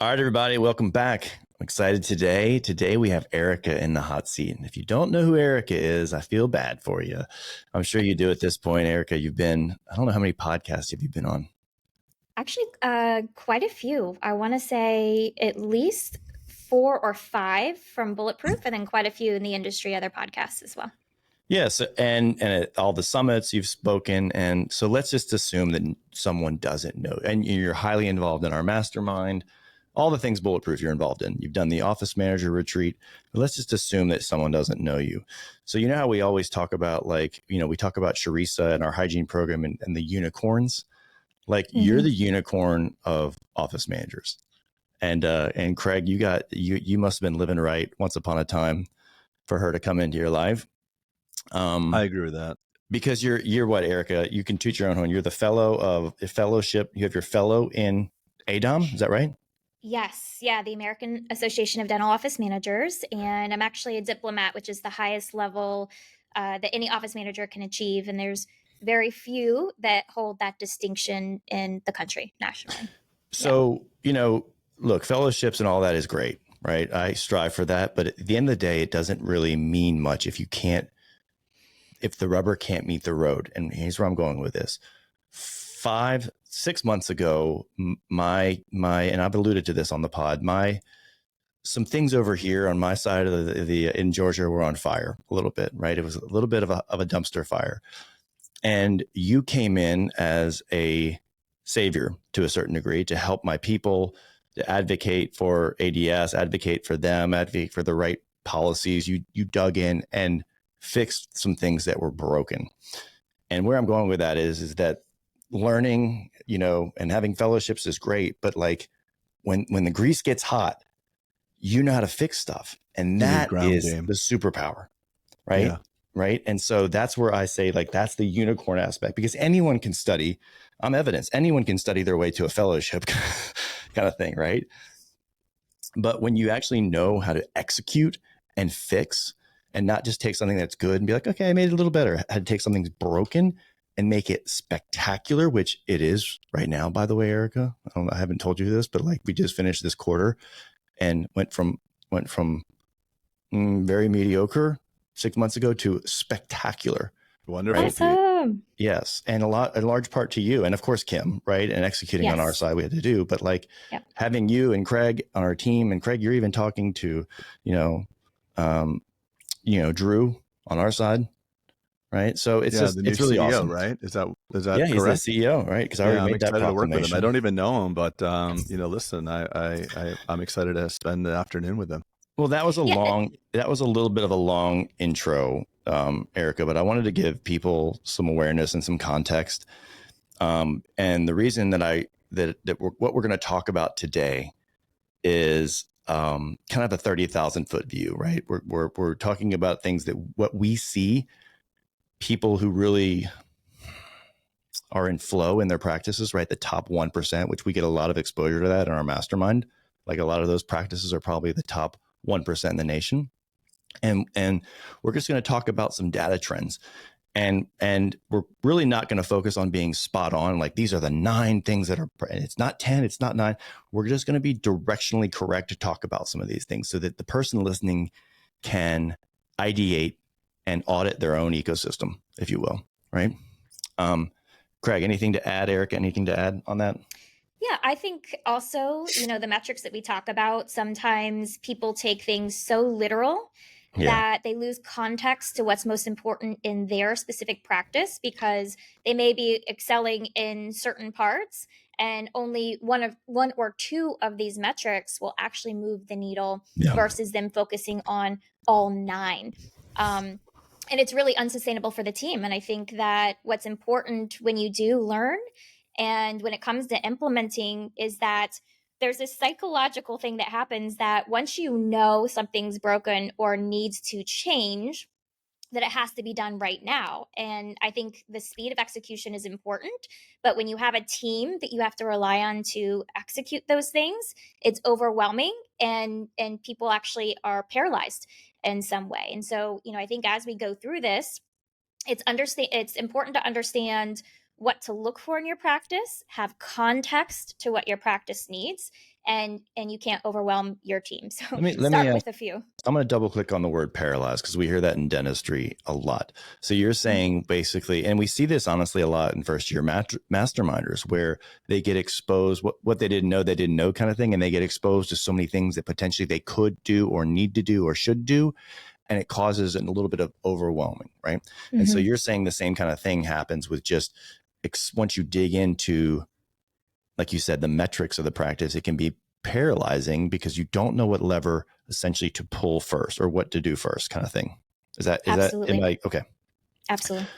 All right, everybody, welcome back. I'm excited today. Today we have Erika in the hot seat. And if you don't know who Erika is, I feel bad for you. I'm sure you do at this point. Erika, you've been, I don't know how many podcasts have you been on? Actually, quite a few. I want to say at least 4 or 5 from Bulletproof, and then quite a few in the industry, other podcasts as well. Yes, and at all the summits you've spoken. And so let's just assume that someone doesn't know, and you're highly involved in our mastermind, all the things Bulletproof you're involved in. You've done the office manager retreat. But let's just assume that someone doesn't know you. So you know how we always talk about, like, we talk about Charissa and our hygiene program and the unicorns. Like, you're the unicorn of office managers. And Craig, you must have been living right once upon a time for her to come into your life. I agree with that. Because you're what, Erika? You can toot your own horn. You're the fellow of a fellowship. You have your fellow in DAADOM. Is that right? Yes. Yeah. The American Association of Dental Office Managers. And I'm actually a diplomat, which is the highest level that any office manager can achieve. And there's very few that hold that distinction in the country nationally. So, look, fellowships and all that is great, right? I strive for that. But at the end of the day, it doesn't really mean much if the rubber can't meet the road. And here's where I'm going with this. 5-6 months ago, my and I've alluded to this on the pod, some things over here on my side of the in Georgia were on fire a little bit, right? It was a little bit of a dumpster fire. And you came in as a savior to a certain degree to help my people, to advocate for ADS, advocate for them, advocate for the right policies. You dug in and fixed some things that were broken. And where I'm going with that is that learning, and having fellowships is great, but like when the grease gets hot, you know how to fix stuff. And that is the superpower, right? Yeah. Right. And so that's where I say, like, that's the unicorn aspect, because anyone can study. I'm evidence. Anyone can study their way to a fellowship kind of thing. Right. But when you actually know how to execute and fix, and not just take something that's good and be like, okay, I made it a little better. I had to take something broken and make it spectacular, which it is right now, by the way, Erika. I haven't told you this, but like, we just finished this quarter and went from very mediocre 6 months ago to spectacular. Wonderful. Right? Awesome. Yes. And a large part to you. And of course, Kim, right? And executing on our side we had to do, but like having you and Craig on our team, and Craig, you're even talking to, Drew on our side, right? So it's it's really CEO, awesome, right? Is that yeah, correct? He's the CEO, right? Because I already made that proclamation. To work with him. I don't even know him, but listen, I'm excited to spend the afternoon with him. Well, that was a little bit of a long intro, Erika, but I wanted to give people some awareness and some context. And the reason that what we're going to talk about today is kind of a 30,000 foot view, right? We're talking about things that what we see, people who really are in flow in their practices, right? The top 1%, which we get a lot of exposure to that in our mastermind. Like, a lot of those practices are probably the top 1% in the nation. And we're just going to talk about some data trends. And we're really not going to focus on being spot on. Like, these are the 9 things that are, it's not 10, it's not 9. We're just going to be directionally correct to talk about some of these things so that the person listening can ideate and audit their own ecosystem, if you will. Right. Craig, anything to add? Erika, anything to add on that? Yeah, I think also, the metrics that we talk about, sometimes people take things so literal that they lose context to what's most important in their specific practice, because they may be excelling in certain parts and only one or two of these metrics will actually move the needle versus them focusing on all 9. And it's really unsustainable for the team. And I think that what's important when you do learn and when it comes to implementing is that there's this psychological thing that happens that once you know something's broken or needs to change, that it has to be done right now. And I think the speed of execution is important, but when you have a team that you have to rely on to execute those things, it's overwhelming and people actually are paralyzed in some way. And so, I think as we go through this, it's important to understand what to look for in your practice, have context to what your practice needs, and you can't overwhelm your team. So let me start with a few. I'm going to double click on the word paralyzed because we hear that in dentistry a lot. So you're saying basically, and we see this honestly a lot in first year masterminders where they get exposed, what they didn't know kind of thing. And they get exposed to so many things that potentially they could do or need to do or should do. And it causes a little bit of overwhelming, right? And so you're saying the same kind of thing happens with just once you dig into, like you said, the metrics of the practice, it can be paralyzing because you don't know what lever essentially to pull first or what to do first kind of thing. Is that okay? Absolutely.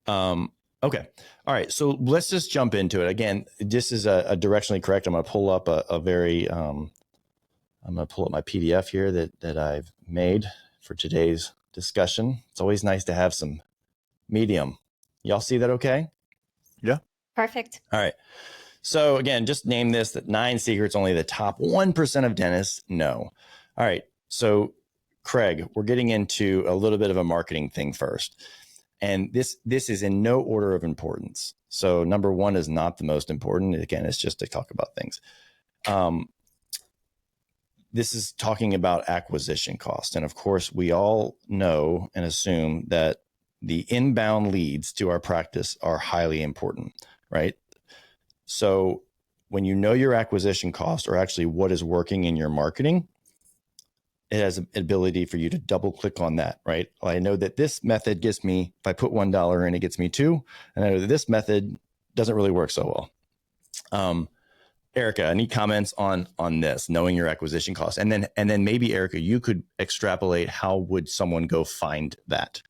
Okay. All right. So let's just jump into it. Again, this is a directionally correct. I'm going to pull up I'm going to pull up my PDF here that I've made for today's discussion. It's always nice to have some medium. Y'all see that okay? Yeah. Perfect. All right. So again, just name this, that 9 secrets only the top 1% of dentists know. All right. So Craig, we're getting into a little bit of a marketing thing first. And this is in no order of importance. So number 1 is not the most important. Again, it's just to talk about things. This is talking about acquisition cost. And of course, we all know and assume that the inbound leads to our practice are highly important, right? So when you know your acquisition cost or actually what is working in your marketing, it has an ability for you to double click on that, right? Well, I know that this method gets me, if I put $1 in, it gets me 2. And I know that this method doesn't really work so well. Erika, any comments on this, knowing your acquisition cost? And then maybe Erika, you could extrapolate how would someone go find that?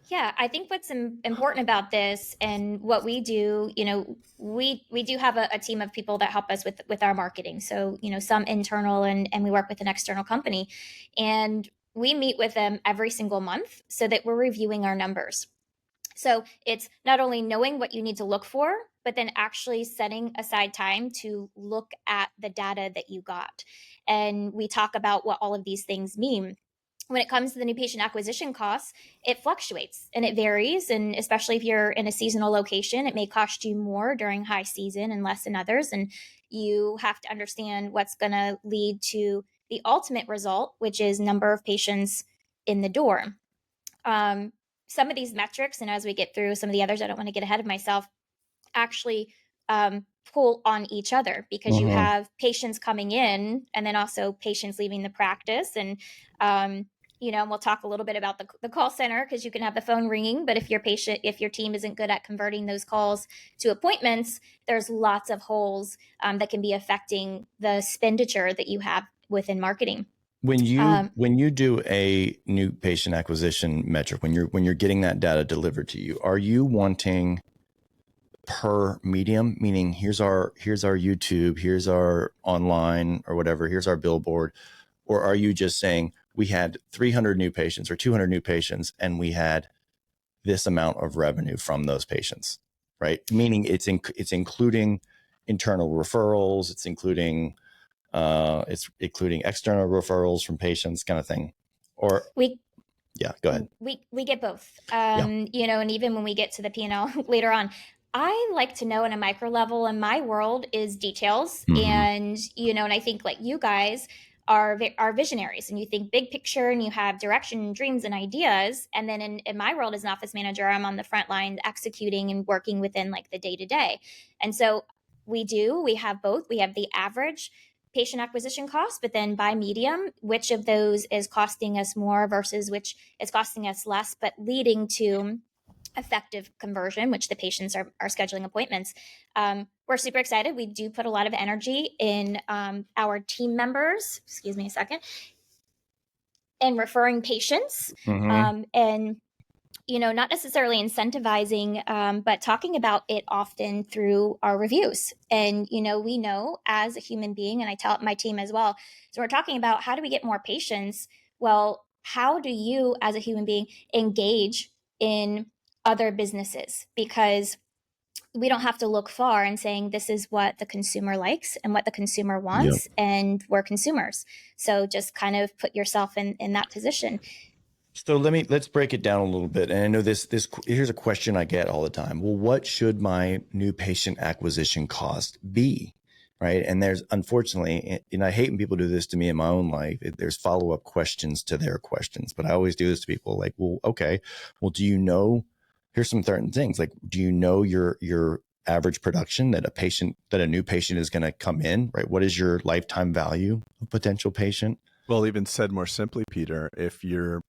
Yeah, I think what's important about this and what we do, we do have a team of people that help us with our marketing. So, some internal and we work with an external company, and we meet with them every single month so that we're reviewing our numbers. So it's not only knowing what you need to look for, but then actually setting aside time to look at the data that you got. And we talk about what all of these things mean. When it comes to the new patient acquisition costs, it fluctuates and it varies. And especially if you're in a seasonal location, it may cost you more during high season and less in others. And you have to understand what's going to lead to the ultimate result, which is number of patients in the door. Some of these metrics, and as we get through some of the others, I don't want to get ahead of myself, actually pull on each other because you have patients coming in and then also patients leaving the practice. And we'll talk a little bit about the call center because you can have the phone ringing, but if your team isn't good at converting those calls to appointments, there's lots of holes that can be affecting the expenditure that you have within marketing. When you do a new patient acquisition metric, when you're getting that data delivered to you, are you wanting per medium, meaning here's our YouTube, here's our online or whatever, here's our billboard, or are you just saying we had 300 new patients or 200 new patients and we had this amount of revenue from those patients, right? Meaning it's including internal referrals, it's including external referrals from patients, kind of thing. Or yeah, go ahead. We get both, and even when we get to the P&L later on, I like to know in a micro level, and my world is details. And, and I think like you guys are visionaries and you think big picture and you have direction, dreams and ideas. And then in my world as an office manager, I'm on the front line executing and working within like the day to day. And so we have both. We have the average patient acquisition cost, but then by medium, which of those is costing us more versus which is costing us less, but leading to effective conversion, which the patients are scheduling appointments. We're super excited. We do put a lot of energy in our team members, excuse me a second, and referring patients. And not necessarily incentivizing, but talking about it often through our reviews. And, we know as a human being, and I tell my team as well, so we're talking about how do we get more patients? Well, how do you as a human being engage in other businesses? Because we don't have to look far in saying this is what the consumer likes and what the consumer wants. Yep. And we're consumers. So just kind of put yourself in that position. So let's break it down a little bit. And I know this here's a question I get all the time. Well, what should my new patient acquisition cost be? right? And there's, unfortunately, and I hate when people do this to me in my own life, there's follow-up questions to their questions, but I always do this to people like, well, okay, well, do you know, here's some certain things, like, do you know your average production that a new patient is going to come in, right? What is your lifetime value of potential patient? Well, even said more simply, Peter, if you're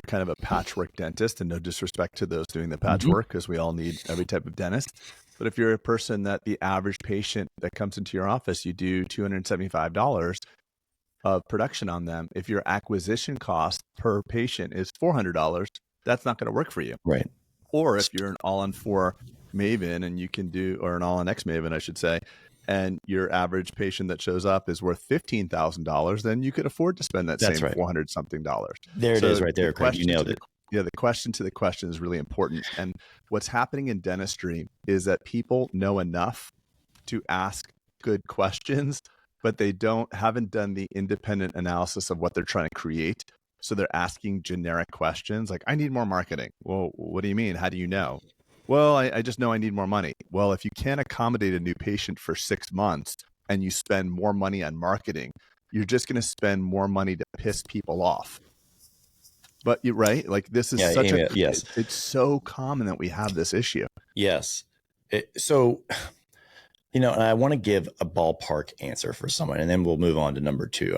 kind of a patchwork dentist, and no disrespect to those doing the patchwork, because we all need every type of dentist, but if you're a person that the average patient that comes into your office, you do $275 of production on them. If your acquisition cost per patient is $400, that's not going to work for you. Right. Or if you're an all-on-4 Maven and you can do, or an all-on-X Maven, I should say, and your average patient that shows up is worth $15,000, then you could afford to spend that That's same right. $400 something dollars. There it is right there, Craig. You nailed it. Yeah, the question to the question is really important. And what's happening in dentistry is that people know enough to ask good questions, but they haven't done the independent analysis of what they're trying to create. So they're asking generic questions like, I need more marketing. Well, what do you mean? How do you know? Well, I just know I need more money. Well, if you can't accommodate a new patient for 6 months and you spend more money on marketing, you're just going to spend more money to piss people off. But you're right. Like this is yes. It's so common that we have this issue. Yes. So, and I want to give a ballpark answer for someone, and then we'll move on to number 2.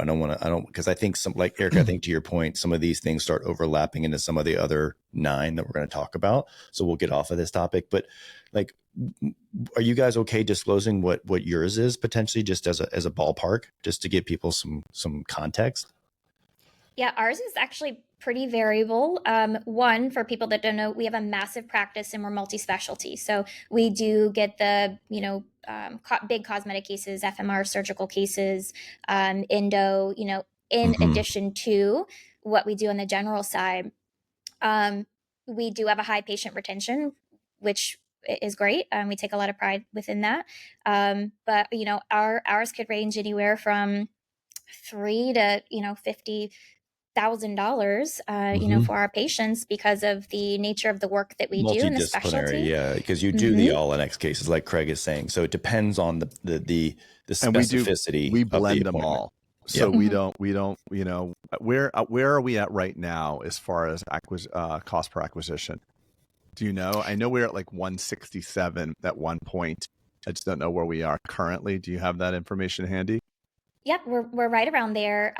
Because I think like Erika, I think to your point, some of these things start overlapping into some of the other 9 that we're going to talk about. So we'll get off of this topic, but like, are you guys okay disclosing what yours is potentially, just as a ballpark, just to give people some context? Yeah, ours is actually pretty variable. One, for people that don't know, we have a massive practice and we're multi-specialty. So we do get the, big cosmetic cases, FMR surgical cases, endo, in addition to what we do on the general side. We do have a high patient retention, which is great. We take a lot of pride within that. But, ours could range anywhere from $3,000 to, $50,000, for our patients because of the nature of the work that we do in the specialty. Yeah, because you do the all-on-X cases, like Craig is saying. So it depends on the specificity. And we blend them all. So we don't, where are we at right now as far as cost per acquisition? Do you know? I know we're at like 167 at one point. I just don't know where we are currently. Do you have that information handy? Yep, we're right around there.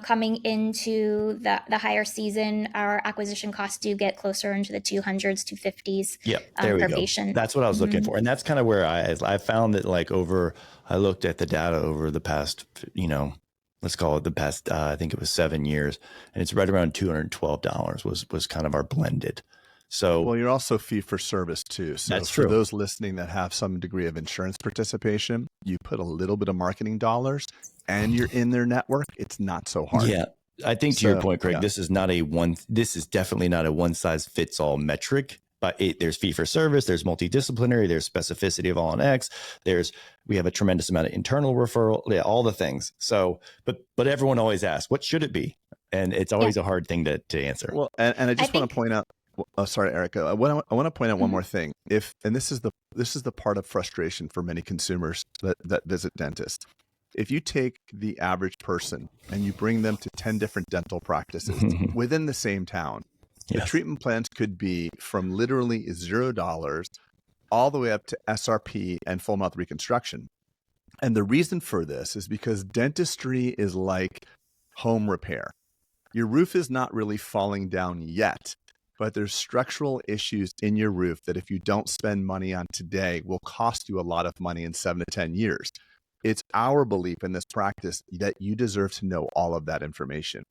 Coming into the higher season, our acquisition costs do get closer into the 200s, 250s. Yeah, there we per go. patient. That's what I was looking for, and that's kind of where I found that I looked at the data over the past, let's call it the past, I think it was 7 years, and it's right around $212 was kind of our blended. So, well, you're also fee for service too. So that's true. For those listening that have some degree of insurance participation, you put a little bit of marketing dollars and you're in their network. It's not so hard. Yeah. I think to your point, Craig, this is definitely not a one size fits all metric, but there's fee for service, there's multidisciplinary, there's specificity of all-on-X, we have a tremendous amount of internal referral, all the things. So, but everyone always asks, what should it be? And it's always a hard thing to answer. Well, and I just want to point out, sorry, Erika. I want to point out one more thing. And this is the part of frustration for many consumers that visit dentists. If you take the average person and you bring them to 10 different dental practices within the same town, the treatment plans could be from literally $0 all the way up to SRP and full mouth reconstruction. And the reason for this is because dentistry is like home repair. Your roof is not really falling down yet, but there's structural issues in your roof that if you don't spend money on today will cost you a lot of money in 7 to 10 years. It's our belief in this practice that you deserve to know all of that information.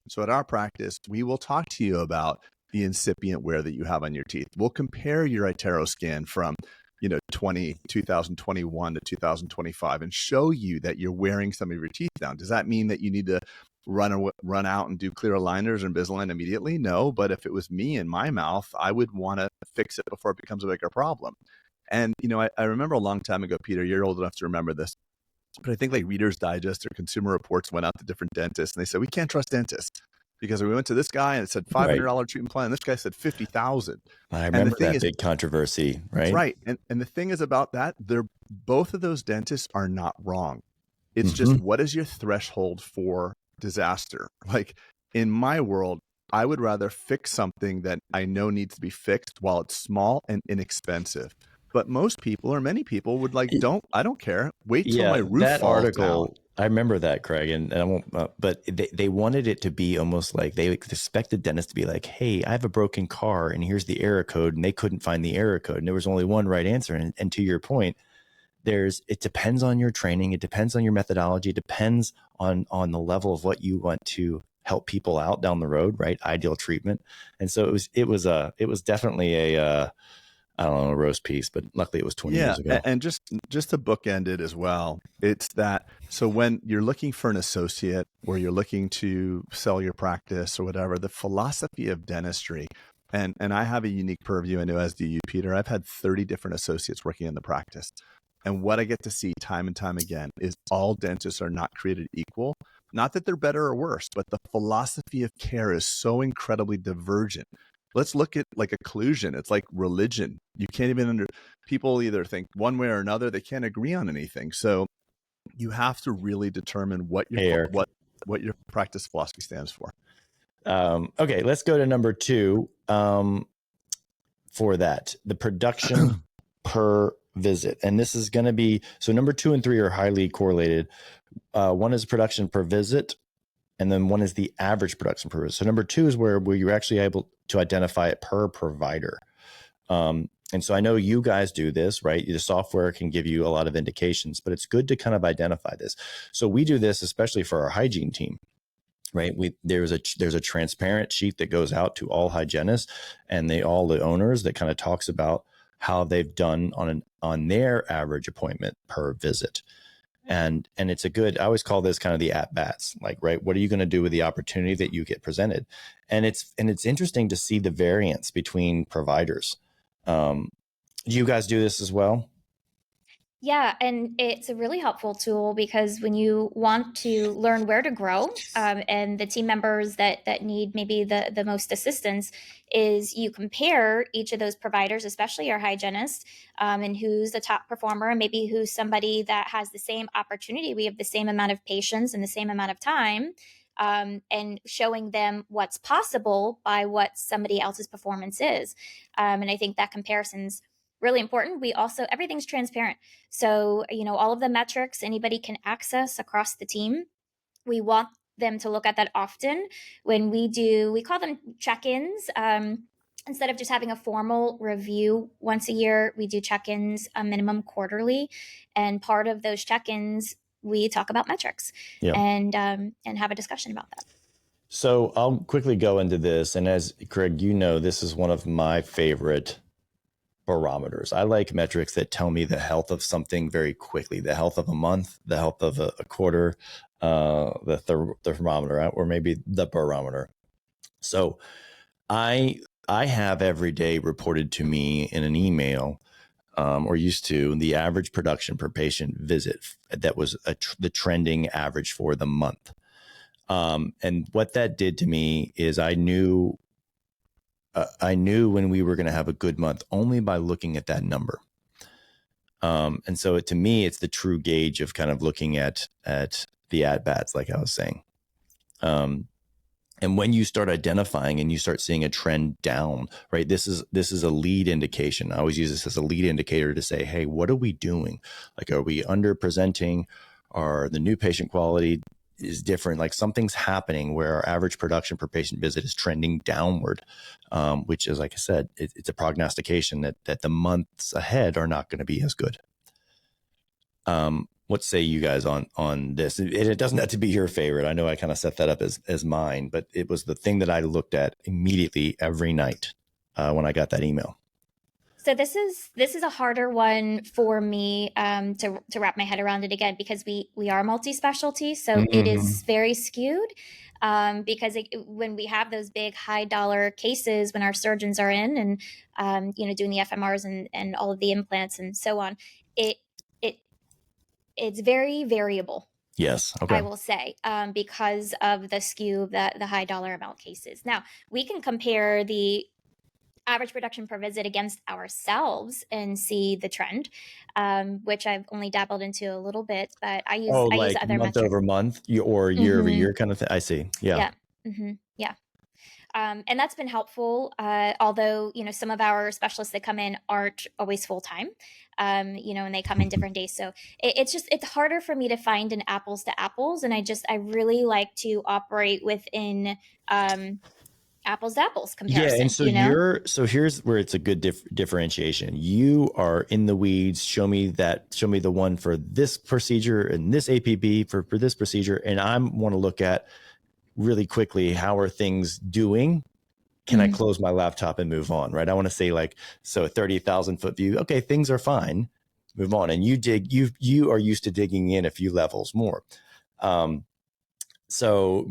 So at our practice, we will talk to you about the incipient wear that you have on your teeth. We'll compare your iTero scan from 2021 to 2025 and show you that you're wearing some of your teeth down. Does that mean that you need to run out and do clear aligners and Invisalign immediately? No, but if it was me in my mouth, I would want to fix it before it becomes a bigger problem. And, I remember a long time ago, Peter, you're old enough to remember this, but I think like Reader's Digest or Consumer Reports went out to different dentists and they said, we can't trust dentists because we went to this guy and it said $500 treatment plan. And this guy said $50,000. I remember that big controversy, right? Right. And the thing is about that, both of those dentists are not wrong. It's just, what is your threshold for disaster? Like in my world, I would rather fix something that I know needs to be fixed while it's small and inexpensive. But most people, or many people, would like, I don't care. Wait till my roof that falls article, down. I remember that, Craig, and I won't, but they wanted it to be almost like they expected dentists to be like, hey, I have a broken car and here's the error code, and they couldn't find the error code. And there was only one right answer. And to your point, it depends on your training. It depends on your methodology. It depends on the level of what you want to help people out down the road, right? Ideal treatment. And so it was definitely a I don't know, a roast piece, but luckily it was 20 years ago. And just to bookend it as well, it's that, so when you're looking for an associate or you're looking to sell your practice or whatever, the philosophy of dentistry, and I have a unique purview, I know, as do you, Peter. I've had 30 different associates working in the practice. And what I get to see time and time again is all dentists are not created equal. Not that they're better or worse, but the philosophy of care is so incredibly divergent. Let's look at like occlusion. It's like religion. You can't even people either think one way or another. They can't agree on anything. So you have to really determine what your what your practice philosophy stands for. Okay, let's go to number 2 for that. The production per visit. And this is going to be, so number 2 and 3 are highly correlated. One is production per visit, and then one is the average production per visit. So number 2 is where you're actually able to identify it per provider. And so I know you guys do this, right? The software can give you a lot of indications, but it's good to kind of identify this. So we do this especially for our hygiene team, right? There's a transparent sheet that goes out to all hygienists and all the owners that kind of talks about how they've done on their average appointment per visit. And it's I always call this kind of the at bats, like, right, what are you going to do with the opportunity that you get presented? And it's interesting to see the variance between providers. Do you guys do this as well? Yeah, and it's a really helpful tool because when you want to learn where to grow, and the team members that need maybe the most assistance, is you compare each of those providers, especially our hygienist, and who's the top performer, and maybe who's somebody that has the same opportunity. We have the same amount of patients and the same amount of time, and showing them what's possible by what somebody else's performance is. And I think that comparison's really important. We also, everything's transparent. So, all of the metrics anybody can access across the team, we want them to look at that often. When we call them check-ins. Instead of just having a formal review once a year, we do check-ins a minimum quarterly. And part of those check-ins, we talk about metrics and have a discussion about that. So I'll quickly go into this. And as Craig, this is one of my favorite barometers. I like metrics that tell me the health of something very quickly, the health of a month, the health of a quarter, the thermometer, or maybe the barometer. So I have every day reported to me in an email, or used to, the average production per patient visit that was the trending average for the month. And what that did to me is I knew when we were going to have a good month only by looking at that number. And so to me, it's the true gauge of kind of looking at the at-bats, like I was saying. And when you start identifying and you start seeing a trend down, right, this is a lead indication. I always use this as a lead indicator to say, hey, what are we doing? Like, are we under-presenting? Are the new patient quality is different? Like, something's happening where our average production per patient visit is trending downward, which is, like I said, it's a prognostication that the months ahead are not going to be as good. What say you guys on this? It doesn't have to be your favorite. I know I kind of set that up as mine, but it was the thing that I looked at immediately every night when I got that email. So this is a harder one for me to wrap my head around it again, because we are multi-specialty, so it is very skewed. Because when we have those big high dollar cases, when our surgeons are in and doing the FMRs and all of the implants and so on, it's very variable. Yes. Okay. I will say, because of the skew of the high dollar amount cases. Now we can compare the average production per visit against ourselves and see the trend, which I've only dabbled into a little bit, but I use like other month metrics. over month or year over year kind of thing. I see. Yeah. Yeah. And that's been helpful. Although, some of our specialists that come in aren't always full time, and they come in different days. So it's harder for me to find an apples to apples. And I really like to operate within, apples to apples comparison. Yeah. And so here's where it's a good differentiation. You are in the weeds. Show me the one for this procedure and this APB for this procedure. And I want to look at really quickly, how are things doing? Can I close my laptop and move on? Right. I want to say 30,000 foot view. Okay. Things are fine. Move on. And you are used to digging in a few levels more. So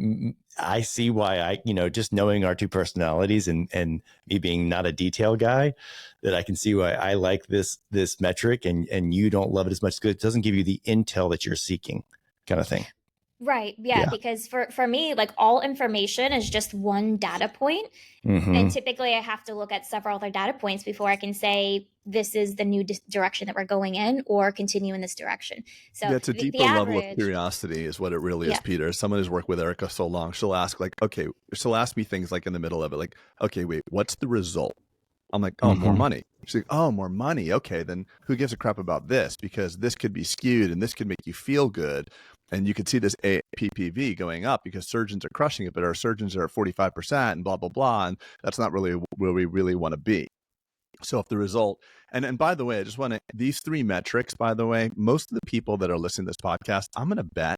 I see why just knowing our two personalities and me being not a detail guy, that I can see why I like this metric and you don't love it as much because it doesn't give you the intel that you're seeking, kind of thing. Right. Yeah. Because for me, all information is just one data point. And typically I have to look at several other data points before I can say, this is the new direction that we're going in or continue in this direction. So it's a deeper level of curiosity is what it really is, Peter. Someone who's worked with Erika so long, she'll ask she'll ask me things in the middle of it, okay, wait, what's the result? I'm like, oh, more money. She's like, oh, more money. Okay, then who gives a crap about this? Because this could be skewed and this could make you feel good. And you could see this PPV going up because surgeons are crushing it, but our surgeons are at 45% and blah, blah, blah. And that's not really where we really want to be. So if the result, and by the way, I just want to, these three metrics, by the way, most of the people that are listening to this podcast, I'm going to bet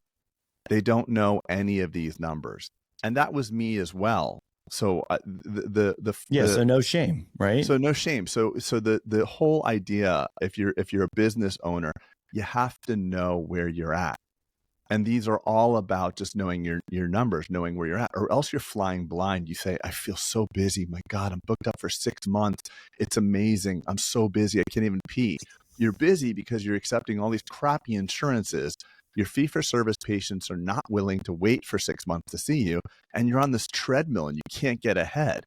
they don't know any of these numbers. And that was me as well. So so no shame, right? So no shame. So the whole idea, if you're a business owner, you have to know where you're at. And these are all about just knowing your numbers, knowing where you're at, or else you're flying blind. You say, I feel so busy. My God, I'm booked up for 6 months. It's amazing. I'm so busy. I can't even pee. You're busy because you're accepting all these crappy insurances. Your fee-for-service patients are not willing to wait for 6 months to see you. And you're on this treadmill and you can't get ahead.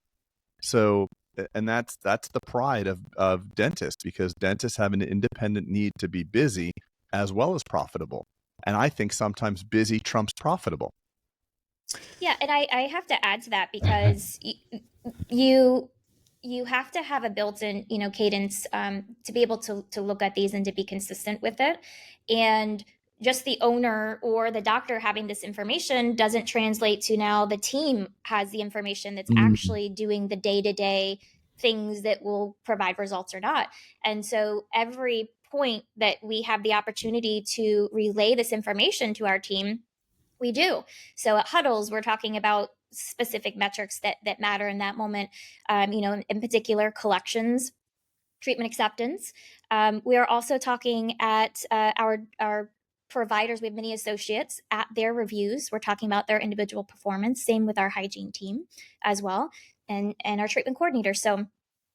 So, and that's the pride of dentists, because dentists have an independent need to be busy as well as profitable. And I think sometimes busy trumps profitable. Yeah, and I have to add to that because you have to have a built-in cadence to be able to look at these and to be consistent with it. And just the owner or the doctor having this information doesn't translate to now the team has the information that's actually doing the day-to-day things that will provide results or not. And so every point that we have the opportunity to relay this information to our team, we do. So at huddles, we're talking about specific metrics that matter in that moment. In particular, collections, treatment acceptance. We are also talking at our providers. We have many associates at their reviews. We're talking about their individual performance. Same with our hygiene team as well, and our treatment coordinator. So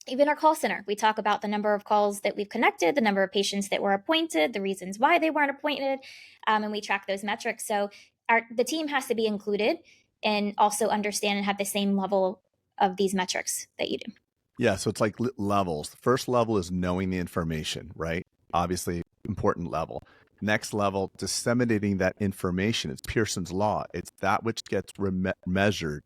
even our call center, we talk about the number of calls that we've connected, the number of patients that were appointed, the reasons why they weren't appointed, and we track those metrics. So the team has to be included and also understand and have the same level of these metrics that you do. Yeah, so it's like levels. The first level is knowing the information, right? Obviously, important level. Next level, disseminating that information. It's Pearson's law. It's that which gets measured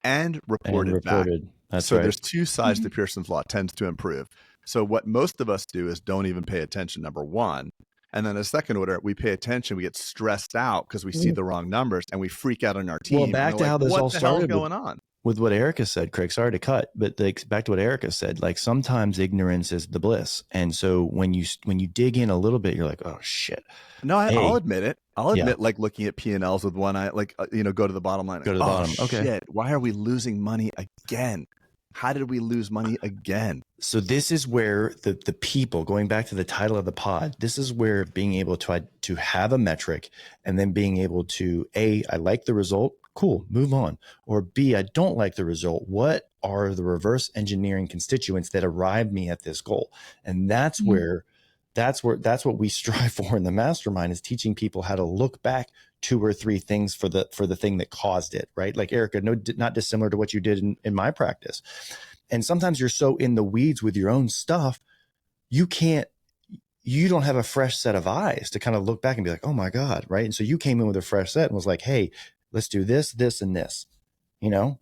and reported back. That's so right. There's two sides to Pearson's law. It tends to improve. So what most of us do is don't even pay attention, number one. And then a second order, we pay attention, we get stressed out because we see the wrong numbers and we freak out on our team. Well, back to how this all started. What's going on? With what Erika said, Craig, sorry to cut, but back to what Erika said, sometimes ignorance is the bliss. And so when you dig in a little bit, you're like, oh shit. No, I'll admit it. I'll admit looking at P&Ls with one eye, go to the bottom line. Go to the bottom. Okay. Shit, why are we losing money again? How did we lose money again? So this is where the people, going back to the title of the pod, this is where being able to have a metric and then being able to, A, I like the result. Cool, move on. Or B, I don't like the result. What are the reverse engineering constituents that arrived me at this goal? And that's that's what we strive for in the mastermind, is teaching people how to look back 2 or 3 things for the thing that caused it, right? Like Erika, not dissimilar to what you did in my practice. And sometimes you're so in the weeds with your own stuff, you don't have a fresh set of eyes to kind of look back and be like, oh my God. Right. And so you came in with a fresh set and was like, hey, let's do this, this, and this, you know?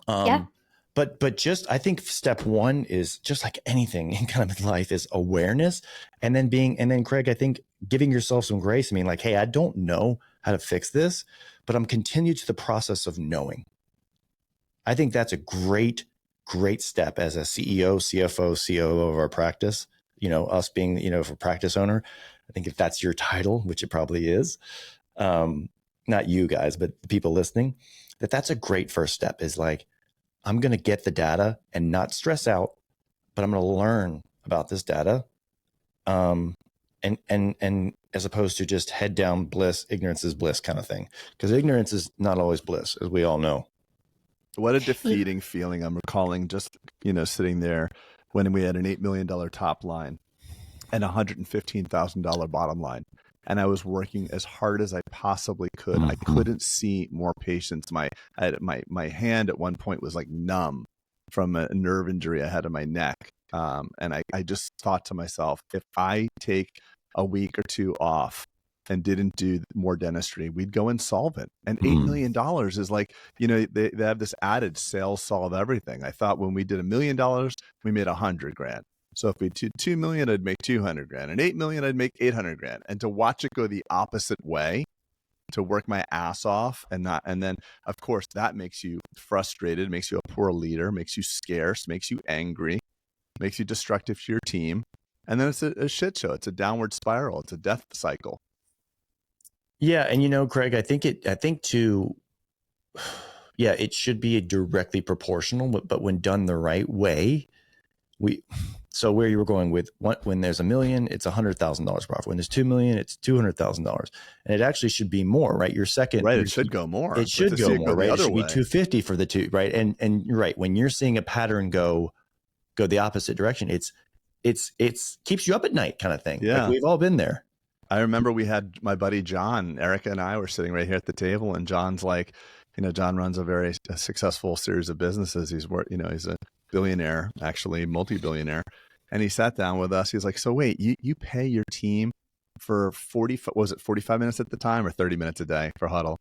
Yeah. But just, I think step one is just like anything in kind of life is awareness. And then Craig, I think giving yourself some grace. I mean, like, hey, I don't know how to fix this, but I'm continued to the process of knowing. I think that's a great step as a CEO, CFO, COO of our practice, us being, if a practice owner. I think if that's your title, which it probably is, not you guys, but the people listening, that's a great first step is like, I'm going to get the data and not stress out, but I'm going to learn about this data. And as opposed to just head down bliss, ignorance is bliss kind of thing. Because ignorance is not always bliss, as we all know. What a defeating feeling. I'm recalling just, sitting there when we had an $8 million top line and a $115,000 bottom line. And I was working as hard as I possibly could. I couldn't see more patients. My hand at one point was like numb from a nerve injury I had in my neck. And I just thought to myself, if I take a week or two off and didn't do more dentistry, we'd go insolvent. And $8 million is like, they have this adage, sales solve everything. I thought when we did $1 million, we made $100,000. So if we did 2 million, I'd make 200 grand, and 8 million, I'd make 800 grand. And to watch it go the opposite way, to work my ass off and then of course that makes you frustrated, makes you a poor leader, makes you scarce, makes you angry, makes you destructive to your team. And then it's a shit show. It's a downward spiral. It's a death cycle. Yeah. And Craig, I think too, yeah, it should be directly proportional, but when done the right way, so where you were going with when there's $1 million, it's $100,000 profit. When there's 2 million, it's $200,000, and it actually should be more, right? Your second, right? It should go more. It should go more, right? It should be 250 for the two, right? And you're right. When you're seeing a pattern go the opposite direction, it's keeps you up at night, kind of thing. Yeah, like we've all been there. I remember we had my buddy John, Erika, and I were sitting right here at the table, and John's like, John runs a very successful series of businesses. He's a billionaire, actually multi-billionaire. And he sat down with us. He's like, so wait, you pay your team for 45 minutes at the time or 30 minutes a day for huddle?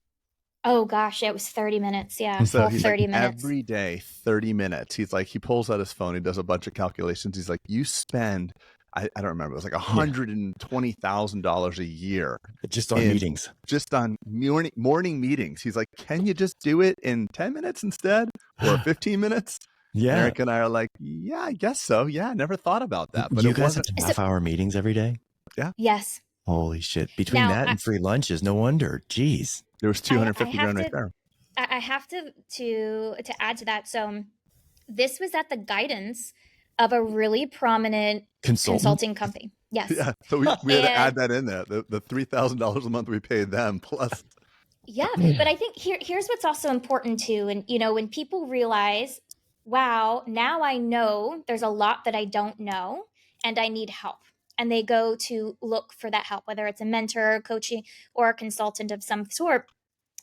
Oh gosh, it was 30 minutes. Yeah. So he's 30 minutes. Every day, 30 minutes. He's like, he pulls out his phone. He does a bunch of calculations. He's like, you spend, I don't remember. It was like $120,000 a year. Just on meetings. Just on morning meetings. He's like, can you just do it in 10 minutes instead or 15 minutes? Yeah. Eric and I are like, yeah, I guess so. Yeah, I never thought about that. But you guys have half-hour meetings every day? Yeah. Yes. Holy shit. Between that and free lunches, no wonder. Jeez. There was 250 grand right there. I have to add to that. So this was at the guidance of a really prominent consulting company. Yes. Yeah. So we had to add that in there. The $3,000 a month we paid them plus. Yeah. But I think here's what's also important too. And, when people realize, wow, now I know there's a lot that I don't know and I need help. And they go to look for that help, whether it's a mentor, coaching, or a consultant of some sort.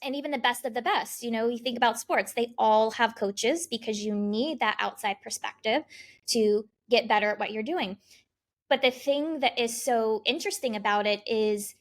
And even the best of the best, you think about sports, they all have coaches because you need that outside perspective to get better at what you're doing. But the thing that is so interesting about it is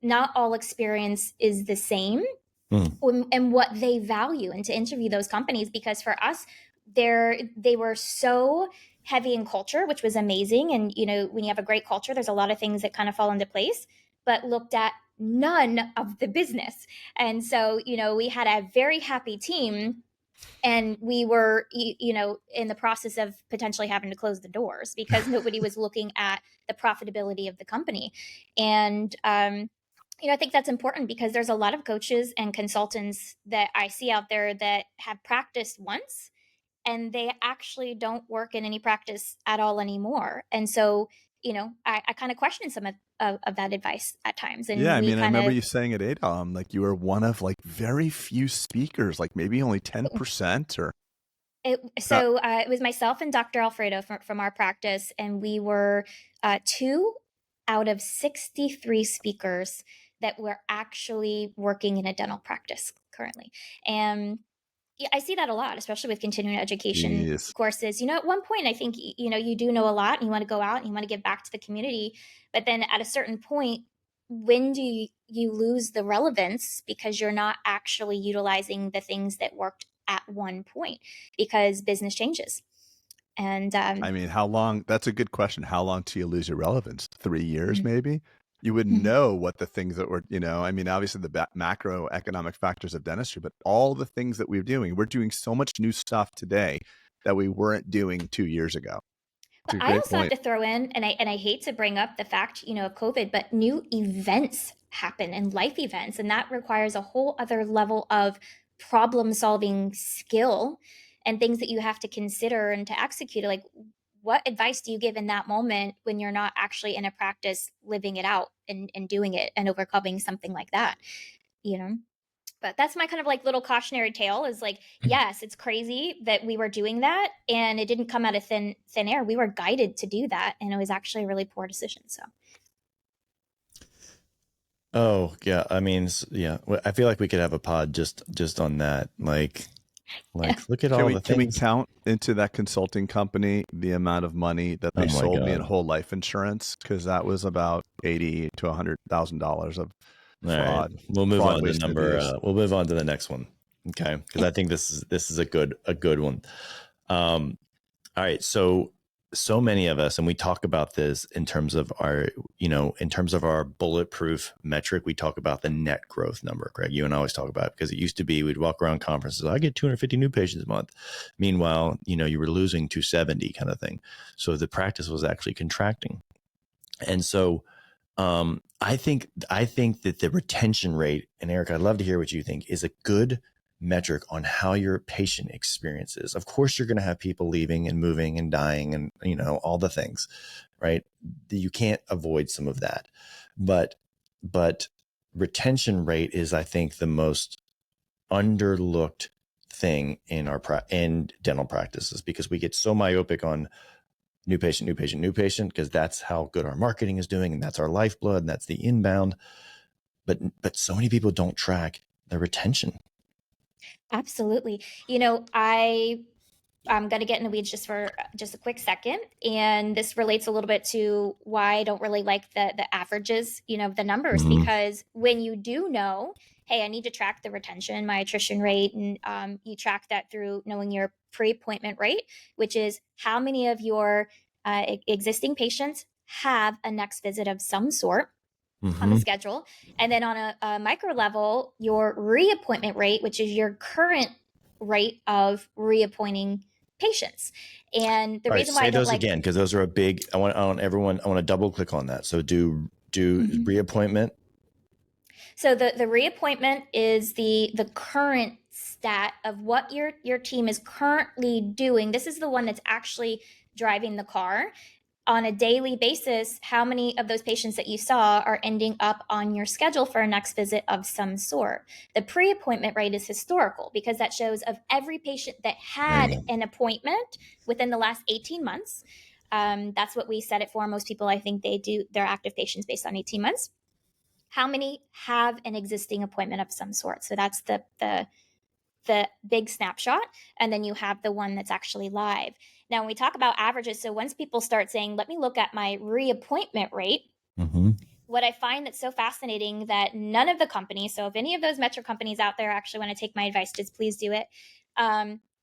not all experience is the same and what they value, and to interview those companies, because for us, they were so heavy in culture, which was amazing. And, when you have a great culture, there's a lot of things that kind of fall into place, but looked at none of the business. And so, we had a very happy team, and we were, in the process of potentially having to close the doors because nobody was looking at the profitability of the company. And, I think that's important because there's a lot of coaches and consultants that I see out there that have practiced once and they actually don't work in any practice at all anymore. And so, I kind of question some of that advice at times. And yeah, I remember you saying at AADOM, like you were one of like very few speakers, like maybe only 10% or. It was myself and Dr. Alfredo from our practice, and we were 2 out of 63 speakers that were actually working in a dental practice currently. And I see that a lot, especially with continuing education Yes. courses. At one point, I think, you do know a lot and you want to go out and you want to give back to the community. But then at a certain point, when do you lose the relevance because you're not actually utilizing the things that worked at one point because business changes? And I mean, how long? That's a good question. How long till you lose your relevance? 3 years, mhm, maybe? You wouldn't mhm. know what the things that were, I mean, obviously the macroeconomic factors of dentistry, but all the things that we're doing so much new stuff today that we weren't doing 2 years ago. It's But a I great also have point. to throw in, and I hate to bring up the fact, of COVID, but new events happen and life events, and that requires a whole other level of problem solving skill and things that you have to consider and to execute. Like, what advice do you give in that moment when you're not actually in a practice living it out and doing it and overcoming something like that? You know? But that's my kind of like little cautionary tale is like, yes, it's crazy that we were doing that and it didn't come out of thin air. We were guided to do that and it was actually a really poor decision. So Oh yeah, I mean, yeah, I feel like we could have a pod just on that. yeah. Look at Can all we the can we things. count into that consulting company the amount of money that Oh they my sold me in god! whole life insurance? Because that was about $80,000 to $100,000 of All right, we'll move fraud, on to waste, and abuse. we'll move on to the next one, okay? Because I think this is a good one. All right, so many of us, and we talk about this in terms of our bulletproof metric. We talk about the net growth number, Greg. You and I always talk about it because it used to be we'd walk around conferences. I get 250 new patients a month. Meanwhile, you were losing 270 kind of thing. So the practice was actually contracting, and so I think that the retention rate, and Eric, I'd love to hear what you think, is a good metric on how your patient experiences. Of course, you're going to have people leaving and moving and dying and all the things, right? You can't avoid some of that, but retention rate is, I think, the most underlooked thing in dental practices because we get so myopic on new patient, new patient, new patient, because that's how good our marketing is doing. And that's our lifeblood. And that's the inbound. But so many people don't track their retention. Absolutely. I'm going to get in the weeds just for just a quick second. And this relates a little bit to why I don't really like the averages, the numbers, Mm-hmm. because when you do know, hey, I need to track the retention, my attrition rate, and you track that through knowing your pre-appointment rate, which is how many of your existing patients have a next visit of some sort on the schedule. And then on a micro level, your reappointment rate, which is your current rate of reappointing patients. And the All right, reason why I say don't those like again, because those are a big. I want to double click on that. So do reappointment. So the reappointment is the current stat of what your team is currently doing. This is the one that's actually driving the car. On a daily basis, how many of those patients that you saw are ending up on your schedule for a next visit of some sort? The pre-appointment rate is historical because that shows of every patient that had an appointment within the last 18 months. That's what we set it for. Most people, I think they do their active patients based on 18 months. How many have an existing appointment of some sort? So that's the big snapshot, and then you have the one that's actually live. Now, when we talk about averages, so once people start saying, let me look at my reappointment rate, what I find that's so fascinating that none of the companies, so if any of those metro companies out there actually want to take my advice, just please do it,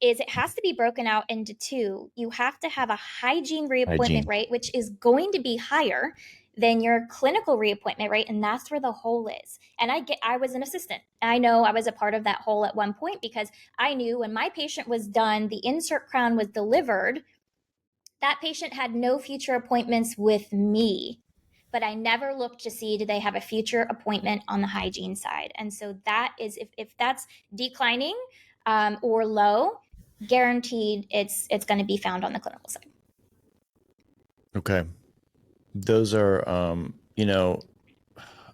is it has to be broken out into two. You have to have a hygiene reappointment rate, which is going to be higher than your clinical reappointment rate, and that's where the hole is. And I was an assistant. I know I was a part of that hole at one point because I knew when my patient was done, the insert crown was delivered, that patient had no future appointments with me. But I never looked to see, do they have a future appointment on the hygiene side? And so that is, if that's declining or low, guaranteed it's going to be found on the clinical side. Okay. Those are,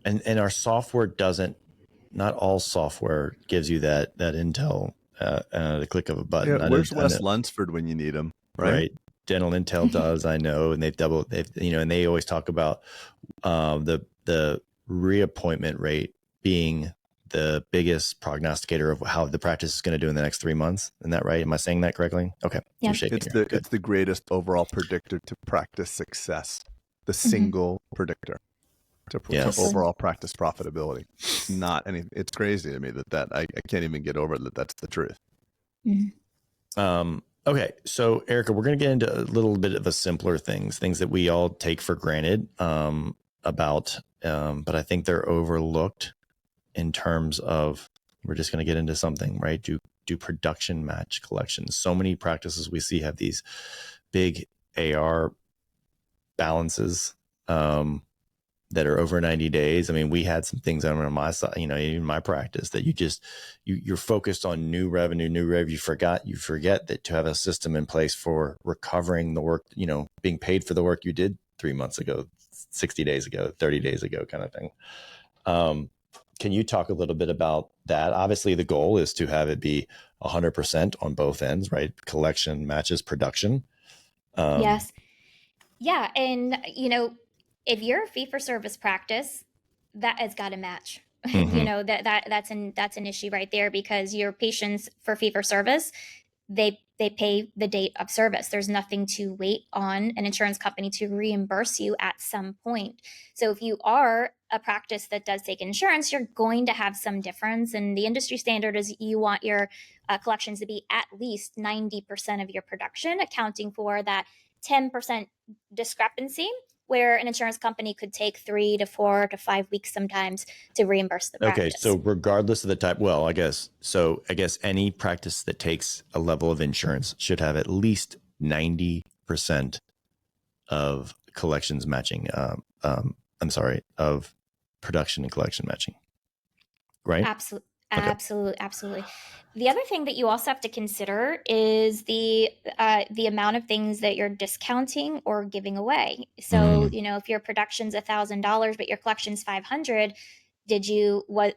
and our software doesn't, not all software gives you that intel at the click of a button. Yeah, where's Wes Lunsford when you need him, right? Dental Intel does, I know, and and they always talk about the reappointment rate being the biggest prognosticator of how the practice is going to do in the next 3 months. Isn't that right? Am I saying that correctly? Okay. Yeah. You're shaking here. It's the greatest overall predictor to practice success. The Mm-hmm. single predictor to Yes. overall practice profitability. It's not any. It's crazy to me that I can't even get over that. That's the truth. Mm-hmm. Okay. So Erika, we're going to get into a little bit of a simpler things that we all take for granted, but I think they're overlooked in terms of, we're just going to get into something, right? Do production match collections. So many practices we see have these big AR balances, that are over 90 days. I mean, we had some things on my side, in my practice, that you're focused on new revenue. You forget that to have a system in place for recovering the work, being paid for the work you did 3 months ago, 60 days ago, 30 days ago, kind of thing. Can you talk a little bit about that? Obviously the goal is to have it be 100% on both ends, right? Collection matches production. Yes. Yeah. And, if you're a fee-for-service practice, that has got to match. Mm-hmm. That's an issue right there, because your patients for fee-for-service, they pay the date of service. There's nothing to wait on an insurance company to reimburse you at some point. So if you are a practice that does take insurance, you're going to have some difference. And the industry standard is you want your collections to be at least 90% of your production, accounting for that 10% discrepancy, where an insurance company could take 3 to 4 to 5 weeks sometimes to reimburse the practice. Okay, so regardless of the type, I guess any practice that takes a level of insurance should have at least 90% of collections matching. Of production and collection matching, right? Absolutely. Okay. Absolutely. The other thing that you also have to consider is the amount of things that you're discounting or giving away. So, if your production's $1,000, but your collection's $500,